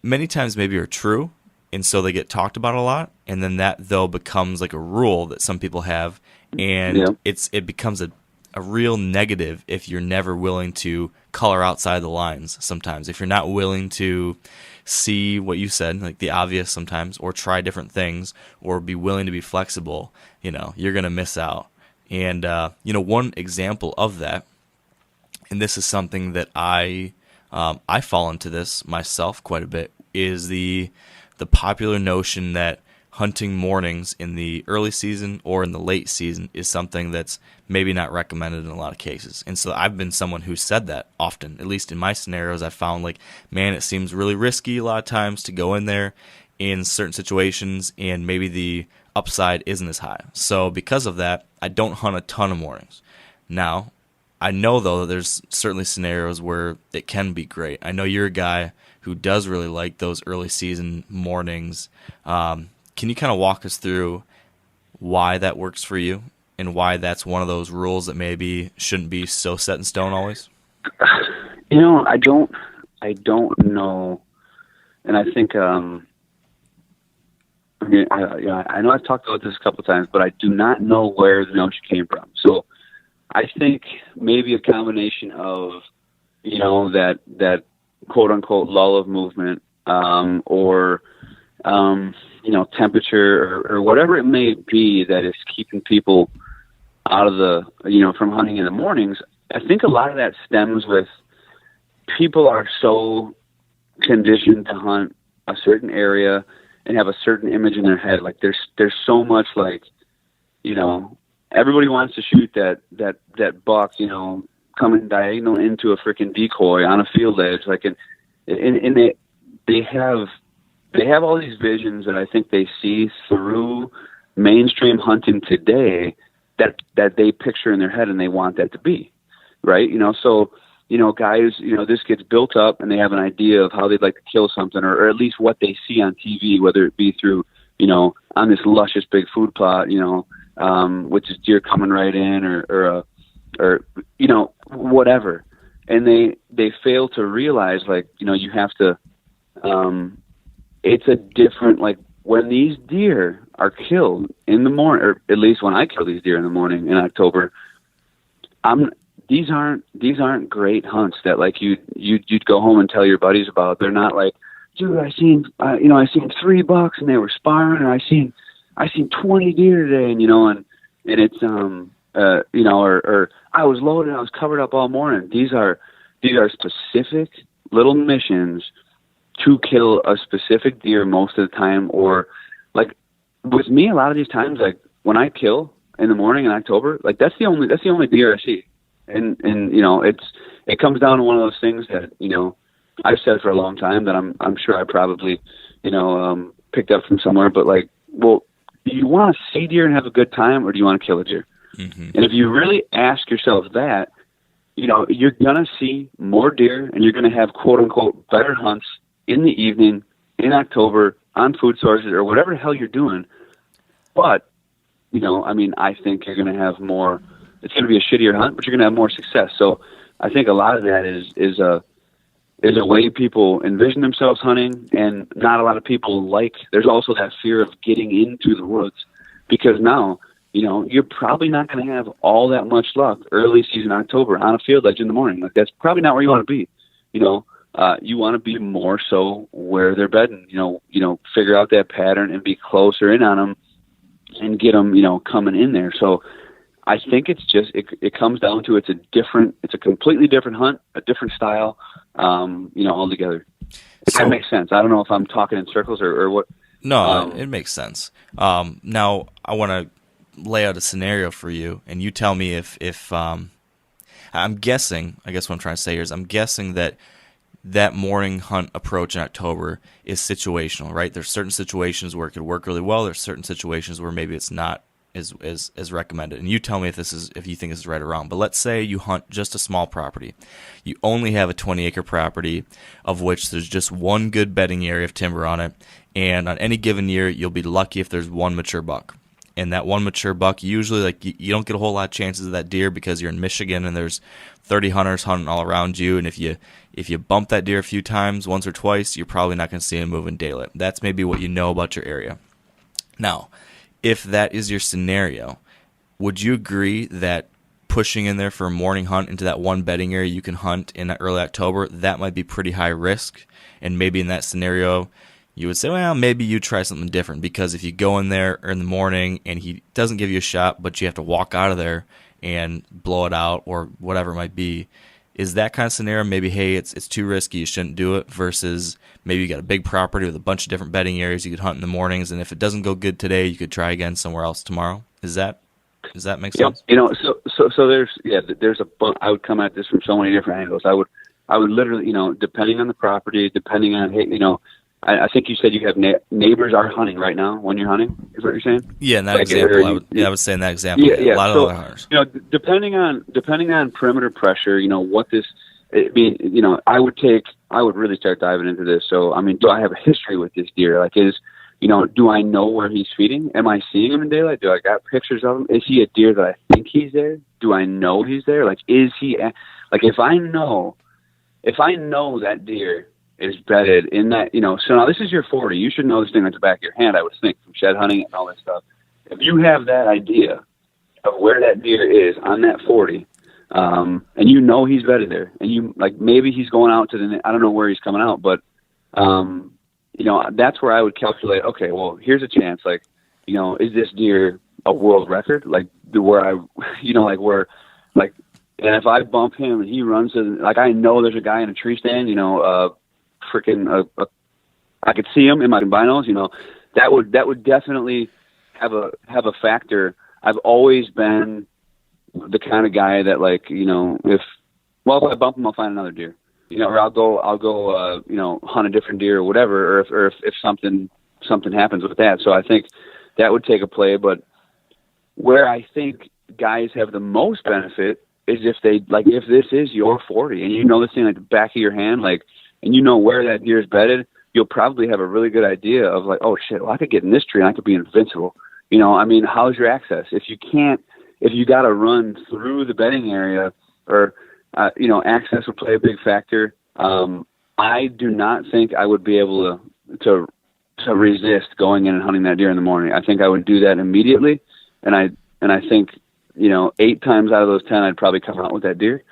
many times maybe are true, and so they get talked about a lot. And then that, though, becomes like a rule that some people have, and it becomes a real negative if you're never willing to color outside the lines sometimes. If you're not willing to see what you said, like the obvious sometimes, or try different things, or be willing to be flexible, you're going to miss out. And, one example of that, and this is something that I fall into this myself quite a bit, is the popular notion that hunting mornings in the early season or in the late season is something that's maybe not recommended in a lot of cases. And so I've been someone who said that often, at least in my scenarios. I found like, man, it seems really risky a lot of times to go in there in certain situations, and maybe the upside isn't as high. So because of that, I don't hunt a ton of mornings. Now, I know, though, that there's certainly scenarios where it can be great. I know you're a guy who does really like those early season mornings. Can you kind of walk us through why that works for you, and why that's one of those rules that maybe shouldn't be so set in stone always? I don't know, and I think I know I've talked about this a couple of times, but I do not know where the notion came from. So I think maybe a combination of that quote unquote lull of movement, or temperature or whatever it may be that is keeping people out of the, from hunting in the mornings. I think a lot of that stems with people are so conditioned to hunt a certain area and have a certain image in their head. Like there's so much like, everybody wants to shoot that buck, coming diagonal into a freaking decoy on a field edge. Like, and they have all these visions that I think they see through mainstream hunting today that they picture in their head, and they want that to be right. So, guys, this gets built up and they have an idea of how they'd like to kill something, or at least what they see on TV, whether it be through, on this luscious big food plot, which is deer coming right in or whatever. and they fail to realize, like, you have to, it's a different, like, when these deer are killed in the morning, or at least when I kill these deer in the morning in October, these aren't great hunts that, like, you'd go home and tell your buddies about. They're not like, dude, I seen 3 bucks and they were sparring, or I seen 20 deer today, and it's or I was loaded, I was covered up all morning. These are specific little missions to kill a specific deer most of the time. Or, like, with me, a lot of these times, like, when I kill in the morning in October, like, that's the only deer I see. And it comes down to one of those things that, I've said for a long time that I'm sure I probably, picked up from somewhere, but, like, well, do you want to see deer and have a good time, or do you want to kill a deer? Mm-hmm. And if you really ask yourself that, you're going to see more deer, and you're going to have, quote unquote, better hunts in the evening, in October, on food sources, or whatever the hell you're doing. But, I think you're going to have more, it's going to be a shittier hunt, but you're going to have more success. So I think a lot of that is a way people envision themselves hunting, and not a lot of people there's also that fear of getting into the woods, because now, you're probably not going to have all that much luck early season October on a field edge in the morning. Like, that's probably not where you want to be. You want to be more so where they're bedding, figure out that pattern and be closer in on them and get them, coming in there. So I think it's just, it comes down to, it's a completely different hunt, a different style, altogether. So, that makes sense. I don't know if I'm talking in circles or what. No, it makes sense. Now I want to lay out a scenario for you, and you tell me if I'm guessing, I guess what I'm trying to say here is, I'm guessing that morning hunt approach in October is situational, right? There's certain situations where it could work really well. There's certain situations where maybe it's not as recommended. And you tell me if you think this is right or wrong. But let's say you hunt just a small property. You only have a 20-acre property, of which there's just one good bedding area of timber on it. And on any given year, you'll be lucky if there's one mature buck. And that one mature buck, usually, like, you don't get a whole lot of chances of that deer because you're in Michigan and there's 30 hunters hunting all around you. And if you bump that deer a few times, once or twice, you're probably not going to see him move in daylight. That's maybe what you know about your area. Now, if that is your scenario, would you agree that pushing in there for a morning hunt into that one bedding area you can hunt in early October, that might be pretty high risk? And maybe in that scenario, you would say, well, maybe you try something different, because if you go in there in the morning and he doesn't give you a shot, but you have to walk out of there and blow it out or whatever it might be, is that kind of scenario maybe, hey, it's too risky, you shouldn't do it, versus maybe you got a big property with a bunch of different bedding areas you could hunt in the mornings, and if it doesn't go good today, you could try again somewhere else tomorrow? Does that make sense? So there's I would come at this from so many different angles. I would literally, depending on the property, depending on, I think you said you have neighbors are hunting right now when you're hunting, is what you're saying? Yeah, in that example, I would say in that example, a lot of other hunters. Depending on perimeter pressure, what this, I would really start diving into this. So, do I have a history with this deer? Like, do I know where he's feeding? Am I seeing him in daylight? Do I got pictures of him? Is he a deer that I think he's there? Do I know he's there? Like, is he, like, if I know that deer is bedded in that, so now this is your 40. You should know this thing like the back of your hand, I would think, from shed hunting and all that stuff. If you have that idea of where that deer is on that 40, and he's bedded there, and you, like, maybe he's going out to I don't know where he's coming out, but, that's where I would calculate, okay, well, here's a chance, like, is this deer a world record? Like, and if I bump him and he runs to, like, I know there's a guy in a tree stand, I could see him in my binos, that would definitely have a factor. I've always been the kind of guy that, like, if I bump him, I'll find another deer, or I'll go, hunt a different deer or whatever, or if something happens with that. So I think that would take a play. But where I think guys have the most benefit is if this is your 40 and this thing like the back of your hand, like, and where that deer is bedded, you'll probably have a really good idea of, like, oh shit, well, I could get in this tree and I could be invincible. How's your access? If you got to run through the bedding area, or access would play a big factor. I do not think I would be able to resist going in and hunting that deer in the morning. I think I would do that immediately, and I think 8 times out of those 10 I'd probably come out with that deer.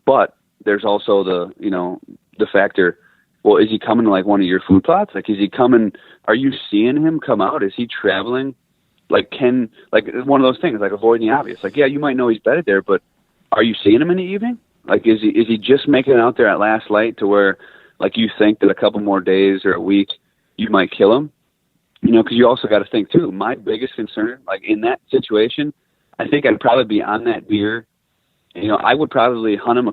But there's also the factor. Well, is he coming to like one of your food plots? Like, is he coming? Are you seeing him come out? Is he traveling? Like, one of those things, like avoiding the obvious. Like, yeah, you might know he's bedded there, but are you seeing him in the evening? Like, is he just making it out there at last light to where, like, you think that a couple more days or a week you might kill him? Because you also got to think too. My biggest concern, like in that situation, I think I'd probably be on that deer. I would probably hunt him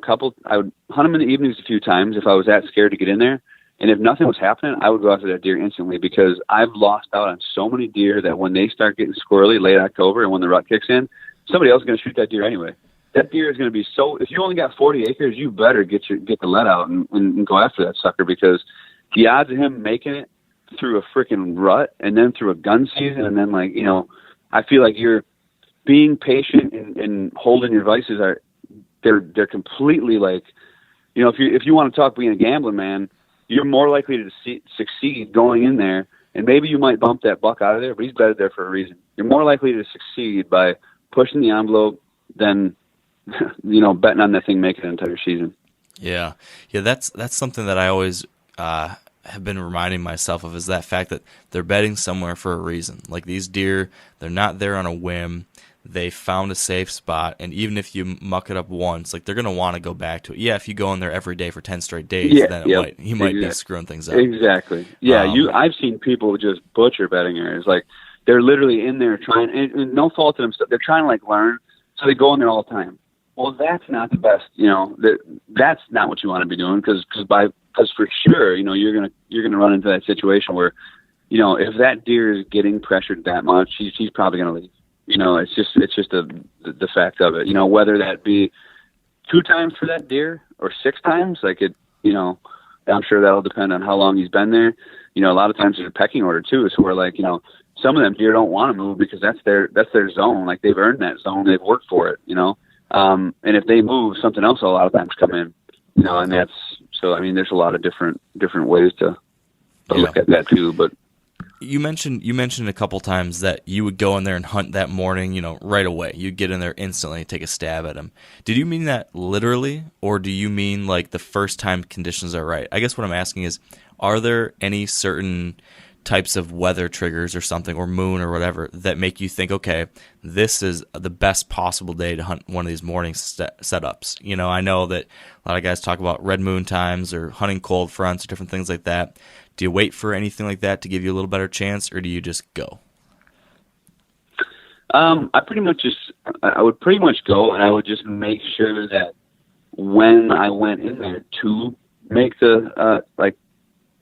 I would hunt him in the evenings a few times if I was that scared to get in there. And if nothing was happening, I would go after that deer instantly, because I've lost out on so many deer that when they start getting squirrely late October and when the rut kicks in, somebody else is going to shoot that deer anyway. That deer is going to be if you only got 40 acres, you better get the lead out and go after that sucker, because the odds of him making it through a freaking rut and then through a gun season, and then I feel like you're being patient and holding your vices they're completely if you want to talk being a gambling man, you're more likely to succeed going in there, and maybe you might bump that buck out of there, but he's bedded there for a reason. You're more likely to succeed by pushing the envelope than betting on that thing making an entire season. Yeah. That's something that I always have been reminding myself of, is that fact that they're bedding somewhere for a reason. Like, these deer, they're not there on a whim. They found a safe spot, and even if you muck it up once, like, they're going to want to go back to it. Yeah, if you go in there every day for 10 straight days, then you might be screwing things up. Exactly. Yeah, I've seen people just butcher bedding areas. Like, they're literally in there trying, and no fault to them, they're trying to learn, so they go in there all the time. Well, that's not the best. That's not what you want to be doing, because for sure, you're gonna run into that situation where, if that deer is getting pressured that much, he's probably gonna leave. It's just the fact of it. Whether that be 2 times for that deer or 6 times, I'm sure that'll depend on how long he's been there. A lot of times there's a pecking order too, so we're some of them deer don't want to move because that's their zone. Like, they've earned that zone, they've worked for it. And if they move, something else will a lot of times come in. And that's so. I mean, there's a lot of different ways to look at that too. But you mentioned a couple times that you would go in there and hunt that morning, right away. You'd get in there instantly, take a stab at him. Did you mean that literally, or do you mean like the first time conditions are right? I guess what I'm asking is, are there any certain types of weather triggers or something, or moon or whatever, that make you think, okay, this is the best possible day to hunt one of these morning setups? I know that a lot of guys talk about red moon times or hunting cold fronts or different things like that. Do you wait for anything like that to give you a little better chance, or do you just go? I would pretty much go, and I would just make sure that when I went in there to make the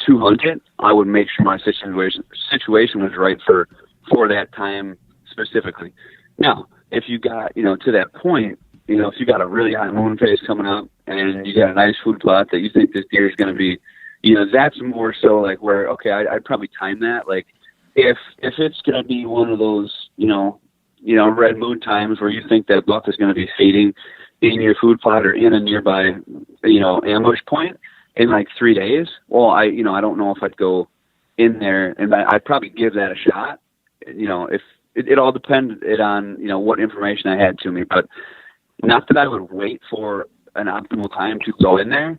to hunt it, I would make sure my situation was right for that time specifically. Now, if you got, to that point, if you got a really high moon phase coming up and you got a nice food plot that you think this deer is going to be, that's more so like where, okay, I'd probably time that. Like, if it's going to be one of those, red moon times where you think that buck is going to be feeding in your food plot or in a nearby, ambush point in like 3 days, well, I don't know if I'd go in there, and I'd probably give that a shot. If it all depended on, what information I had to me, but not that I would wait for an optimal time to go in there.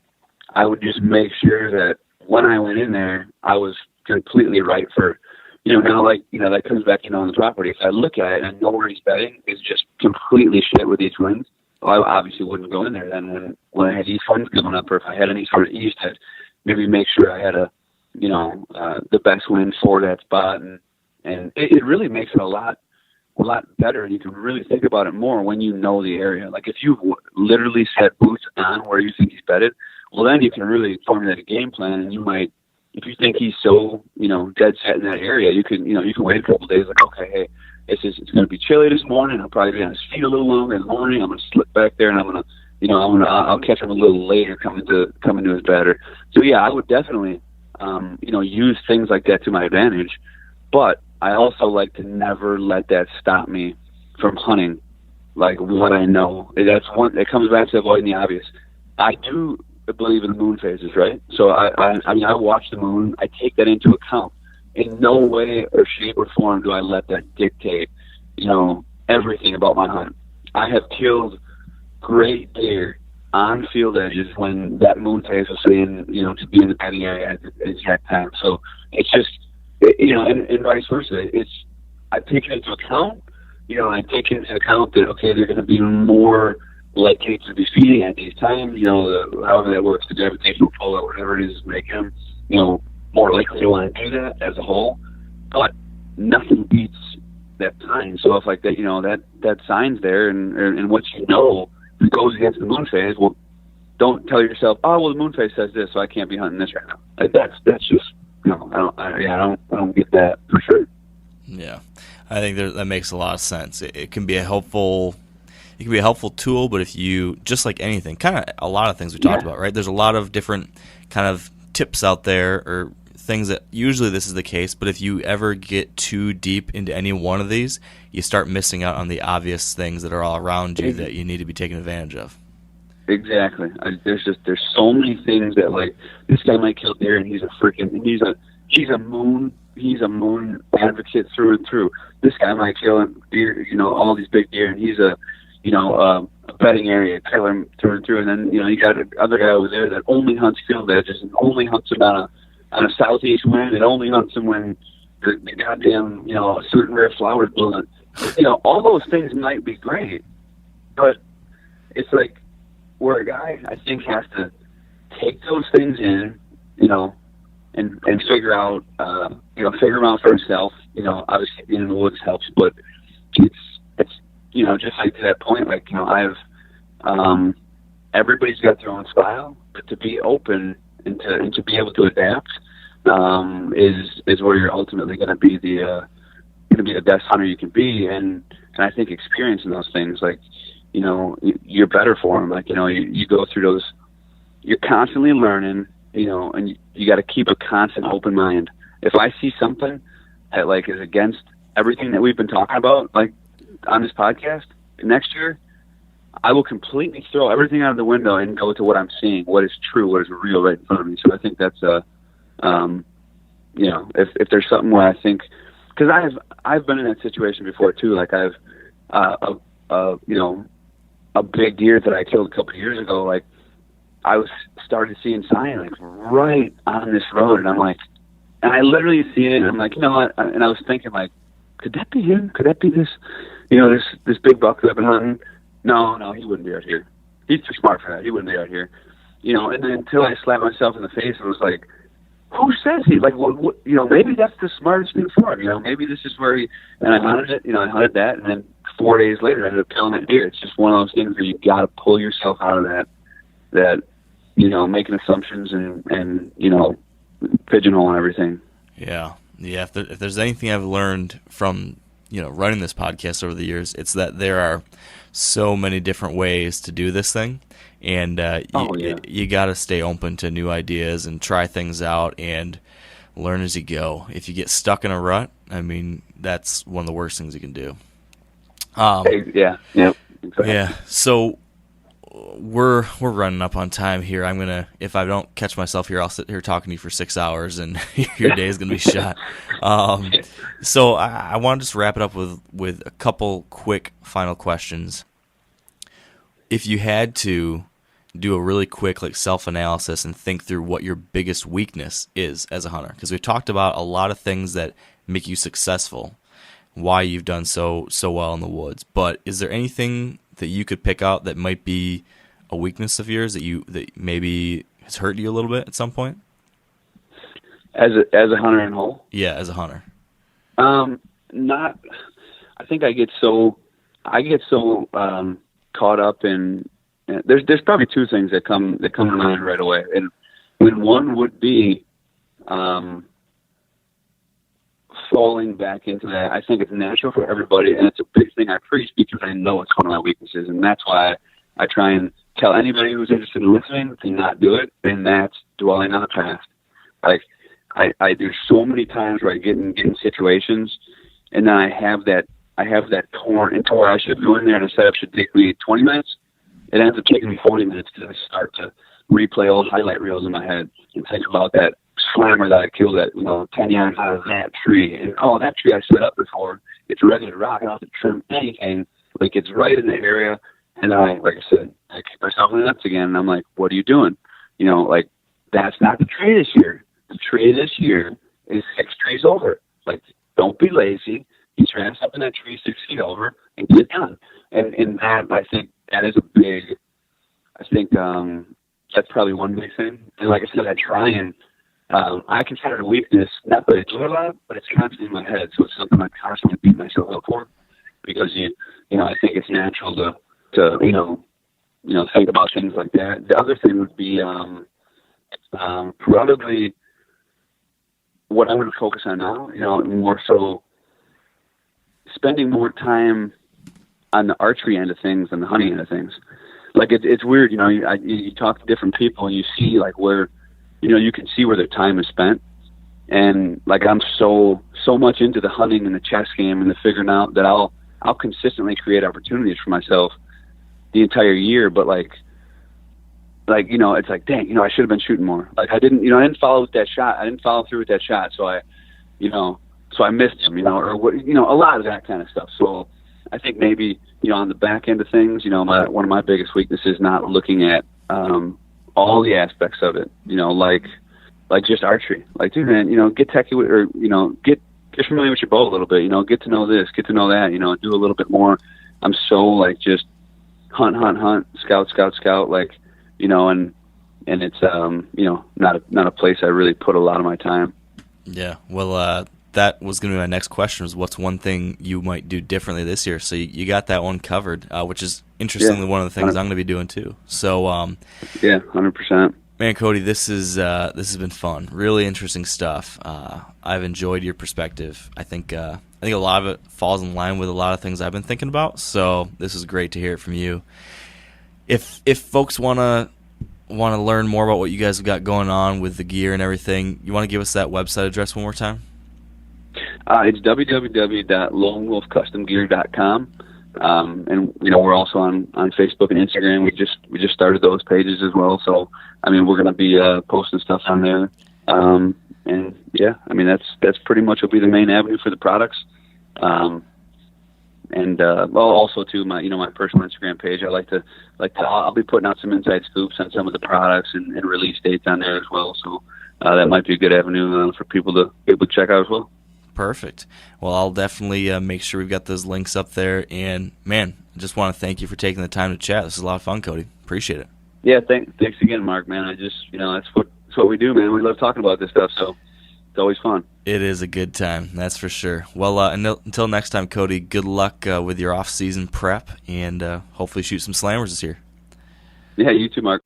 I would just make sure that when I went in there, I was completely right for, that comes back, on the property. If I look at it and I know where he's bedding is just completely shit with east winds, well, I obviously wouldn't go in there then. When I had east winds coming up, or if I had any sort of east, I'd maybe make sure I had the best wind for that spot. And it really makes it a lot better. And you can really think about it more when you know the area. Like, if you literally set boots on where you think he's bedded, well, then you can really formulate a game plan. And you might, if you think he's so, dead set in that area, you can wait a couple of days. Like, okay, hey, it's going to be chilly this morning. I'll probably be on his feet a little longer in the morning. I'm going to slip back there, and I'll catch him a little later coming to his bed. So yeah, I would definitely, use things like that to my advantage. But I also like to never let that stop me from hunting like what I know. That's one. It comes back to avoiding the obvious. I do believe in the moon phases, right? So I mean, I watch the moon. I take that into account. In no way or shape or form do I let that dictate, everything about my hunt. I have killed great deer on field edges when that moon phase was saying, to be in the bedding area at the exact time. So it's just, and vice versa. I take it into account. I take into account that, okay, they're going to be more likely to be feeding at these times, however that works, the gravitational pull or whatever it is making them, more likely to want to do that as a whole. But nothing beats that sign. So if like that, that sign's there and what it goes against the moon phase, well, don't tell yourself, oh, well, the moon phase says this, so I can't be hunting this right now. Like that's just, I don't get that for sure. Yeah, I think that makes a lot of sense. It can be a helpful tool, but if you, just like anything, kind of a lot of things we talked about, right? There's a lot of different kind of tips out there or things that usually this is the case, but if you ever get too deep into any one of these, you start missing out on the obvious things that are all around you that you need to be taking advantage of. Exactly. There's so many things that, like, this guy might kill deer and he's a moon advocate through and through. This guy might kill deer, all these big deer, and he's a bedding area killer through and through. And then, you got another guy over there that only hunts field edges and only hunts them on a southeast wind and only hunts them when the goddamn, certain rare flowers bloom. All those things might be great, but it's like where a guy, I think, has to take those things in, and figure out, figure them out for himself. Obviously being in the woods helps, but it's just like to that point, like, I've, everybody's got their own style, but to be open and to be able to adapt, is where you're ultimately going to be the best hunter you can be. And I think experiencing those things, like, you're better for them. Like, you go through those, you're constantly learning, and you got to keep a constant open mind. If I see something that, like, is against everything that we've been talking about, like on this podcast, next year, I will completely throw everything out of the window and go to what I'm seeing, what is true, what is real right in front of me. So I think that's if there's something where I think, because I've been in that situation before too. Like I've a big deer that I killed a couple of years ago. Like I started seeing sign like right on this road, and I'm like, and I literally see it, and I'm like, you know what? And I was thinking, like, could that be him? Could that be this? This big buck that I've been hunting? No, he wouldn't be out here. He's too smart for that. He wouldn't be out here. And then until I slapped myself in the face and was like, who says he? Like, what, maybe that's the smartest thing for him. Maybe this is where he, and I hunted it, I hunted that, and then 4 days later I ended up killing that deer. It's just one of those things where you got to pull yourself out of that, making assumptions and pigeonhole and everything. Yeah. If there's anything I've learned from, running this podcast over the years, it's that there are so many different ways to do this thing. And you got to stay open to new ideas and try things out and learn as you go. If you get stuck in a rut, I mean, that's one of the worst things you can do. Exactly. Yeah. So we're running up on time here. I'm gonna, if I don't catch myself here, I'll sit here talking to you for 6 hours, and your day is gonna be shot. So I want to just wrap it up with a couple quick final questions. If you had to do a really quick self-analysis and think through what your biggest weakness is as a hunter, because we've talked about a lot of things that make you successful, why you've done so well in the woods, but is there anything that you could pick out that might be a weakness of yours that maybe has hurt you a little bit at some point? As a hunter in whole? Yeah, as a hunter. Not. I think I get so caught up in. There's probably two things that come to mind right away, and one would be falling back into that. I think it's natural for everybody, and it's a big thing I preach because I know it's one of my weaknesses, and that's why I try and tell anybody who's interested in listening to not do it, and that's dwelling on the past. Like, I do so many times where I get in situations, and then I have that I have that torn into where I should go in there and the setup should take me 20 minutes. It ends up taking me 40 minutes because I start to replay old highlight reels in my head and think about that slammer that I killed at, 10 yards out of that tree. And, that tree I set up before. It's ready to rock. I don't have to trim anything. Like, it's right in the area. And like I said, I kick myself in the nuts again. And I'm like, what are you doing? That's not the tree this year. The tree this year is 6 trees over. Like, don't be lazy. Get your ass up in that tree 6 feet over and get it done. And that, I think, that is a big, that's probably one big thing. And like I said, I try and, I consider it a weakness, not that I do it a lot, but it's constantly in my head. So it's something I constantly beat myself up for because, I think it's natural to think about things like that. The other thing would be, probably what I'm going to focus on now, more so spending more time on the archery end of things than the hunting end of things. Like, it's weird, you talk to different people and you see, like, where, you can see where their time is spent. And, like, I'm so much into the hunting and the chess game and the figuring out that I'll consistently create opportunities for myself the entire year. But, it's like, dang, I should have been shooting more. Like, I didn't follow with that shot. I didn't follow through with that shot. So I missed him, or what, a lot of that kind of stuff. So I think maybe, on the back end of things, one of my biggest weaknesses is not looking at, all the aspects of it, like just archery. Like, dude, man, get techie with, or, get familiar with your bow a little bit, get to know this, get to know that, do a little bit more. I'm so, like, just hunt, scout, like, and it's, not a place I really put a lot of my time. Yeah. Well, that was going to be my next question, was what's one thing you might do differently this year? So you got that one covered, which is interestingly one of the things I'm going to be doing too. So, 100%. Man, Cody, this has been fun. Really interesting stuff. I've enjoyed your perspective. I think a lot of it falls in line with a lot of things I've been thinking about. So this is great to hear it from you. If folks want to learn more about what you guys have got going on with the gear and everything, you want to give us that website address one more time? It's www.lonewolfcustomgear.com. And we're also on Facebook and Instagram. We just started those pages as well. So we're going to be posting stuff on there. That's pretty much will be the main avenue for the products. Also too, my personal Instagram page. I'll be putting out some inside scoops on some of the products and release dates on there as well. So that might be a good avenue for people to be able to check out as well. Perfect. Well, I'll definitely make sure we've got those links up there. And, man, I just want to thank you for taking the time to chat. This is a lot of fun, Cody. Appreciate it. Yeah, thanks again, Mark, man. I just, that's what we do, man. We love talking about this stuff, so it's always fun. It is a good time, that's for sure. Well, until next time, Cody, good luck with your off-season prep, and hopefully shoot some slammers this year. Yeah, you too, Mark.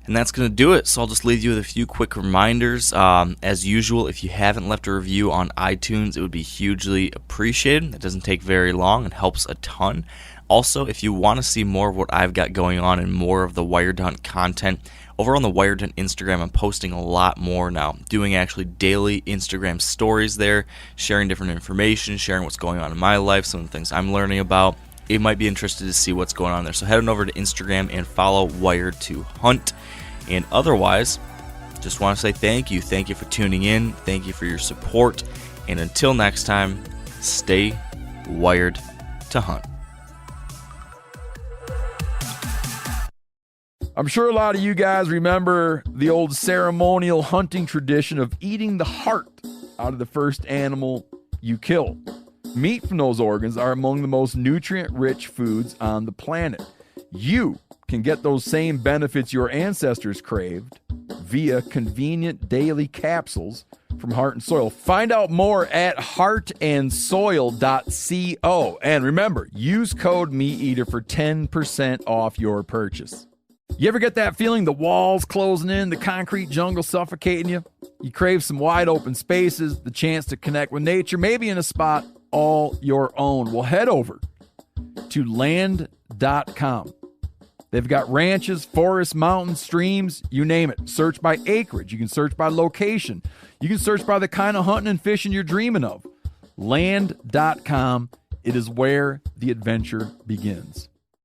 And that's going to do it, so I'll just leave you with a few quick reminders. As usual, if you haven't left a review on iTunes, it would be hugely appreciated. It doesn't take very long and helps a ton. Also, if you want to see more of what I've got going on and more of the Wired to Hunt content, over on the Wired to Hunt Instagram, I'm posting a lot more now, doing actually daily Instagram stories there, sharing different information, sharing what's going on in my life, some of the things I'm learning about. You might be interested to see what's going on there. So head on over to Instagram and follow Wired to Hunt. And otherwise, just want to say thank you. Thank you for tuning in. Thank you for your support. And until next time, stay wired to hunt. I'm sure a lot of you guys remember the old ceremonial hunting tradition of eating the heart out of the first animal you kill. Meat from those organs are among the most nutrient-rich foods on the planet. You can get those same benefits your ancestors craved via convenient daily capsules from Heart and Soil. Find out more at heartandsoil.co. And remember, use code MeatEater for 10% off your purchase. You ever get that feeling the walls closing in, the concrete jungle suffocating you? You crave some wide open spaces, the chance to connect with nature, maybe in a spot all your own. Well, head over to land.com. They've got ranches, forests, mountains, streams, you name it. Search by acreage. You can search by location. You can search by the kind of hunting and fishing you're dreaming of. Land.com It is where the adventure begins.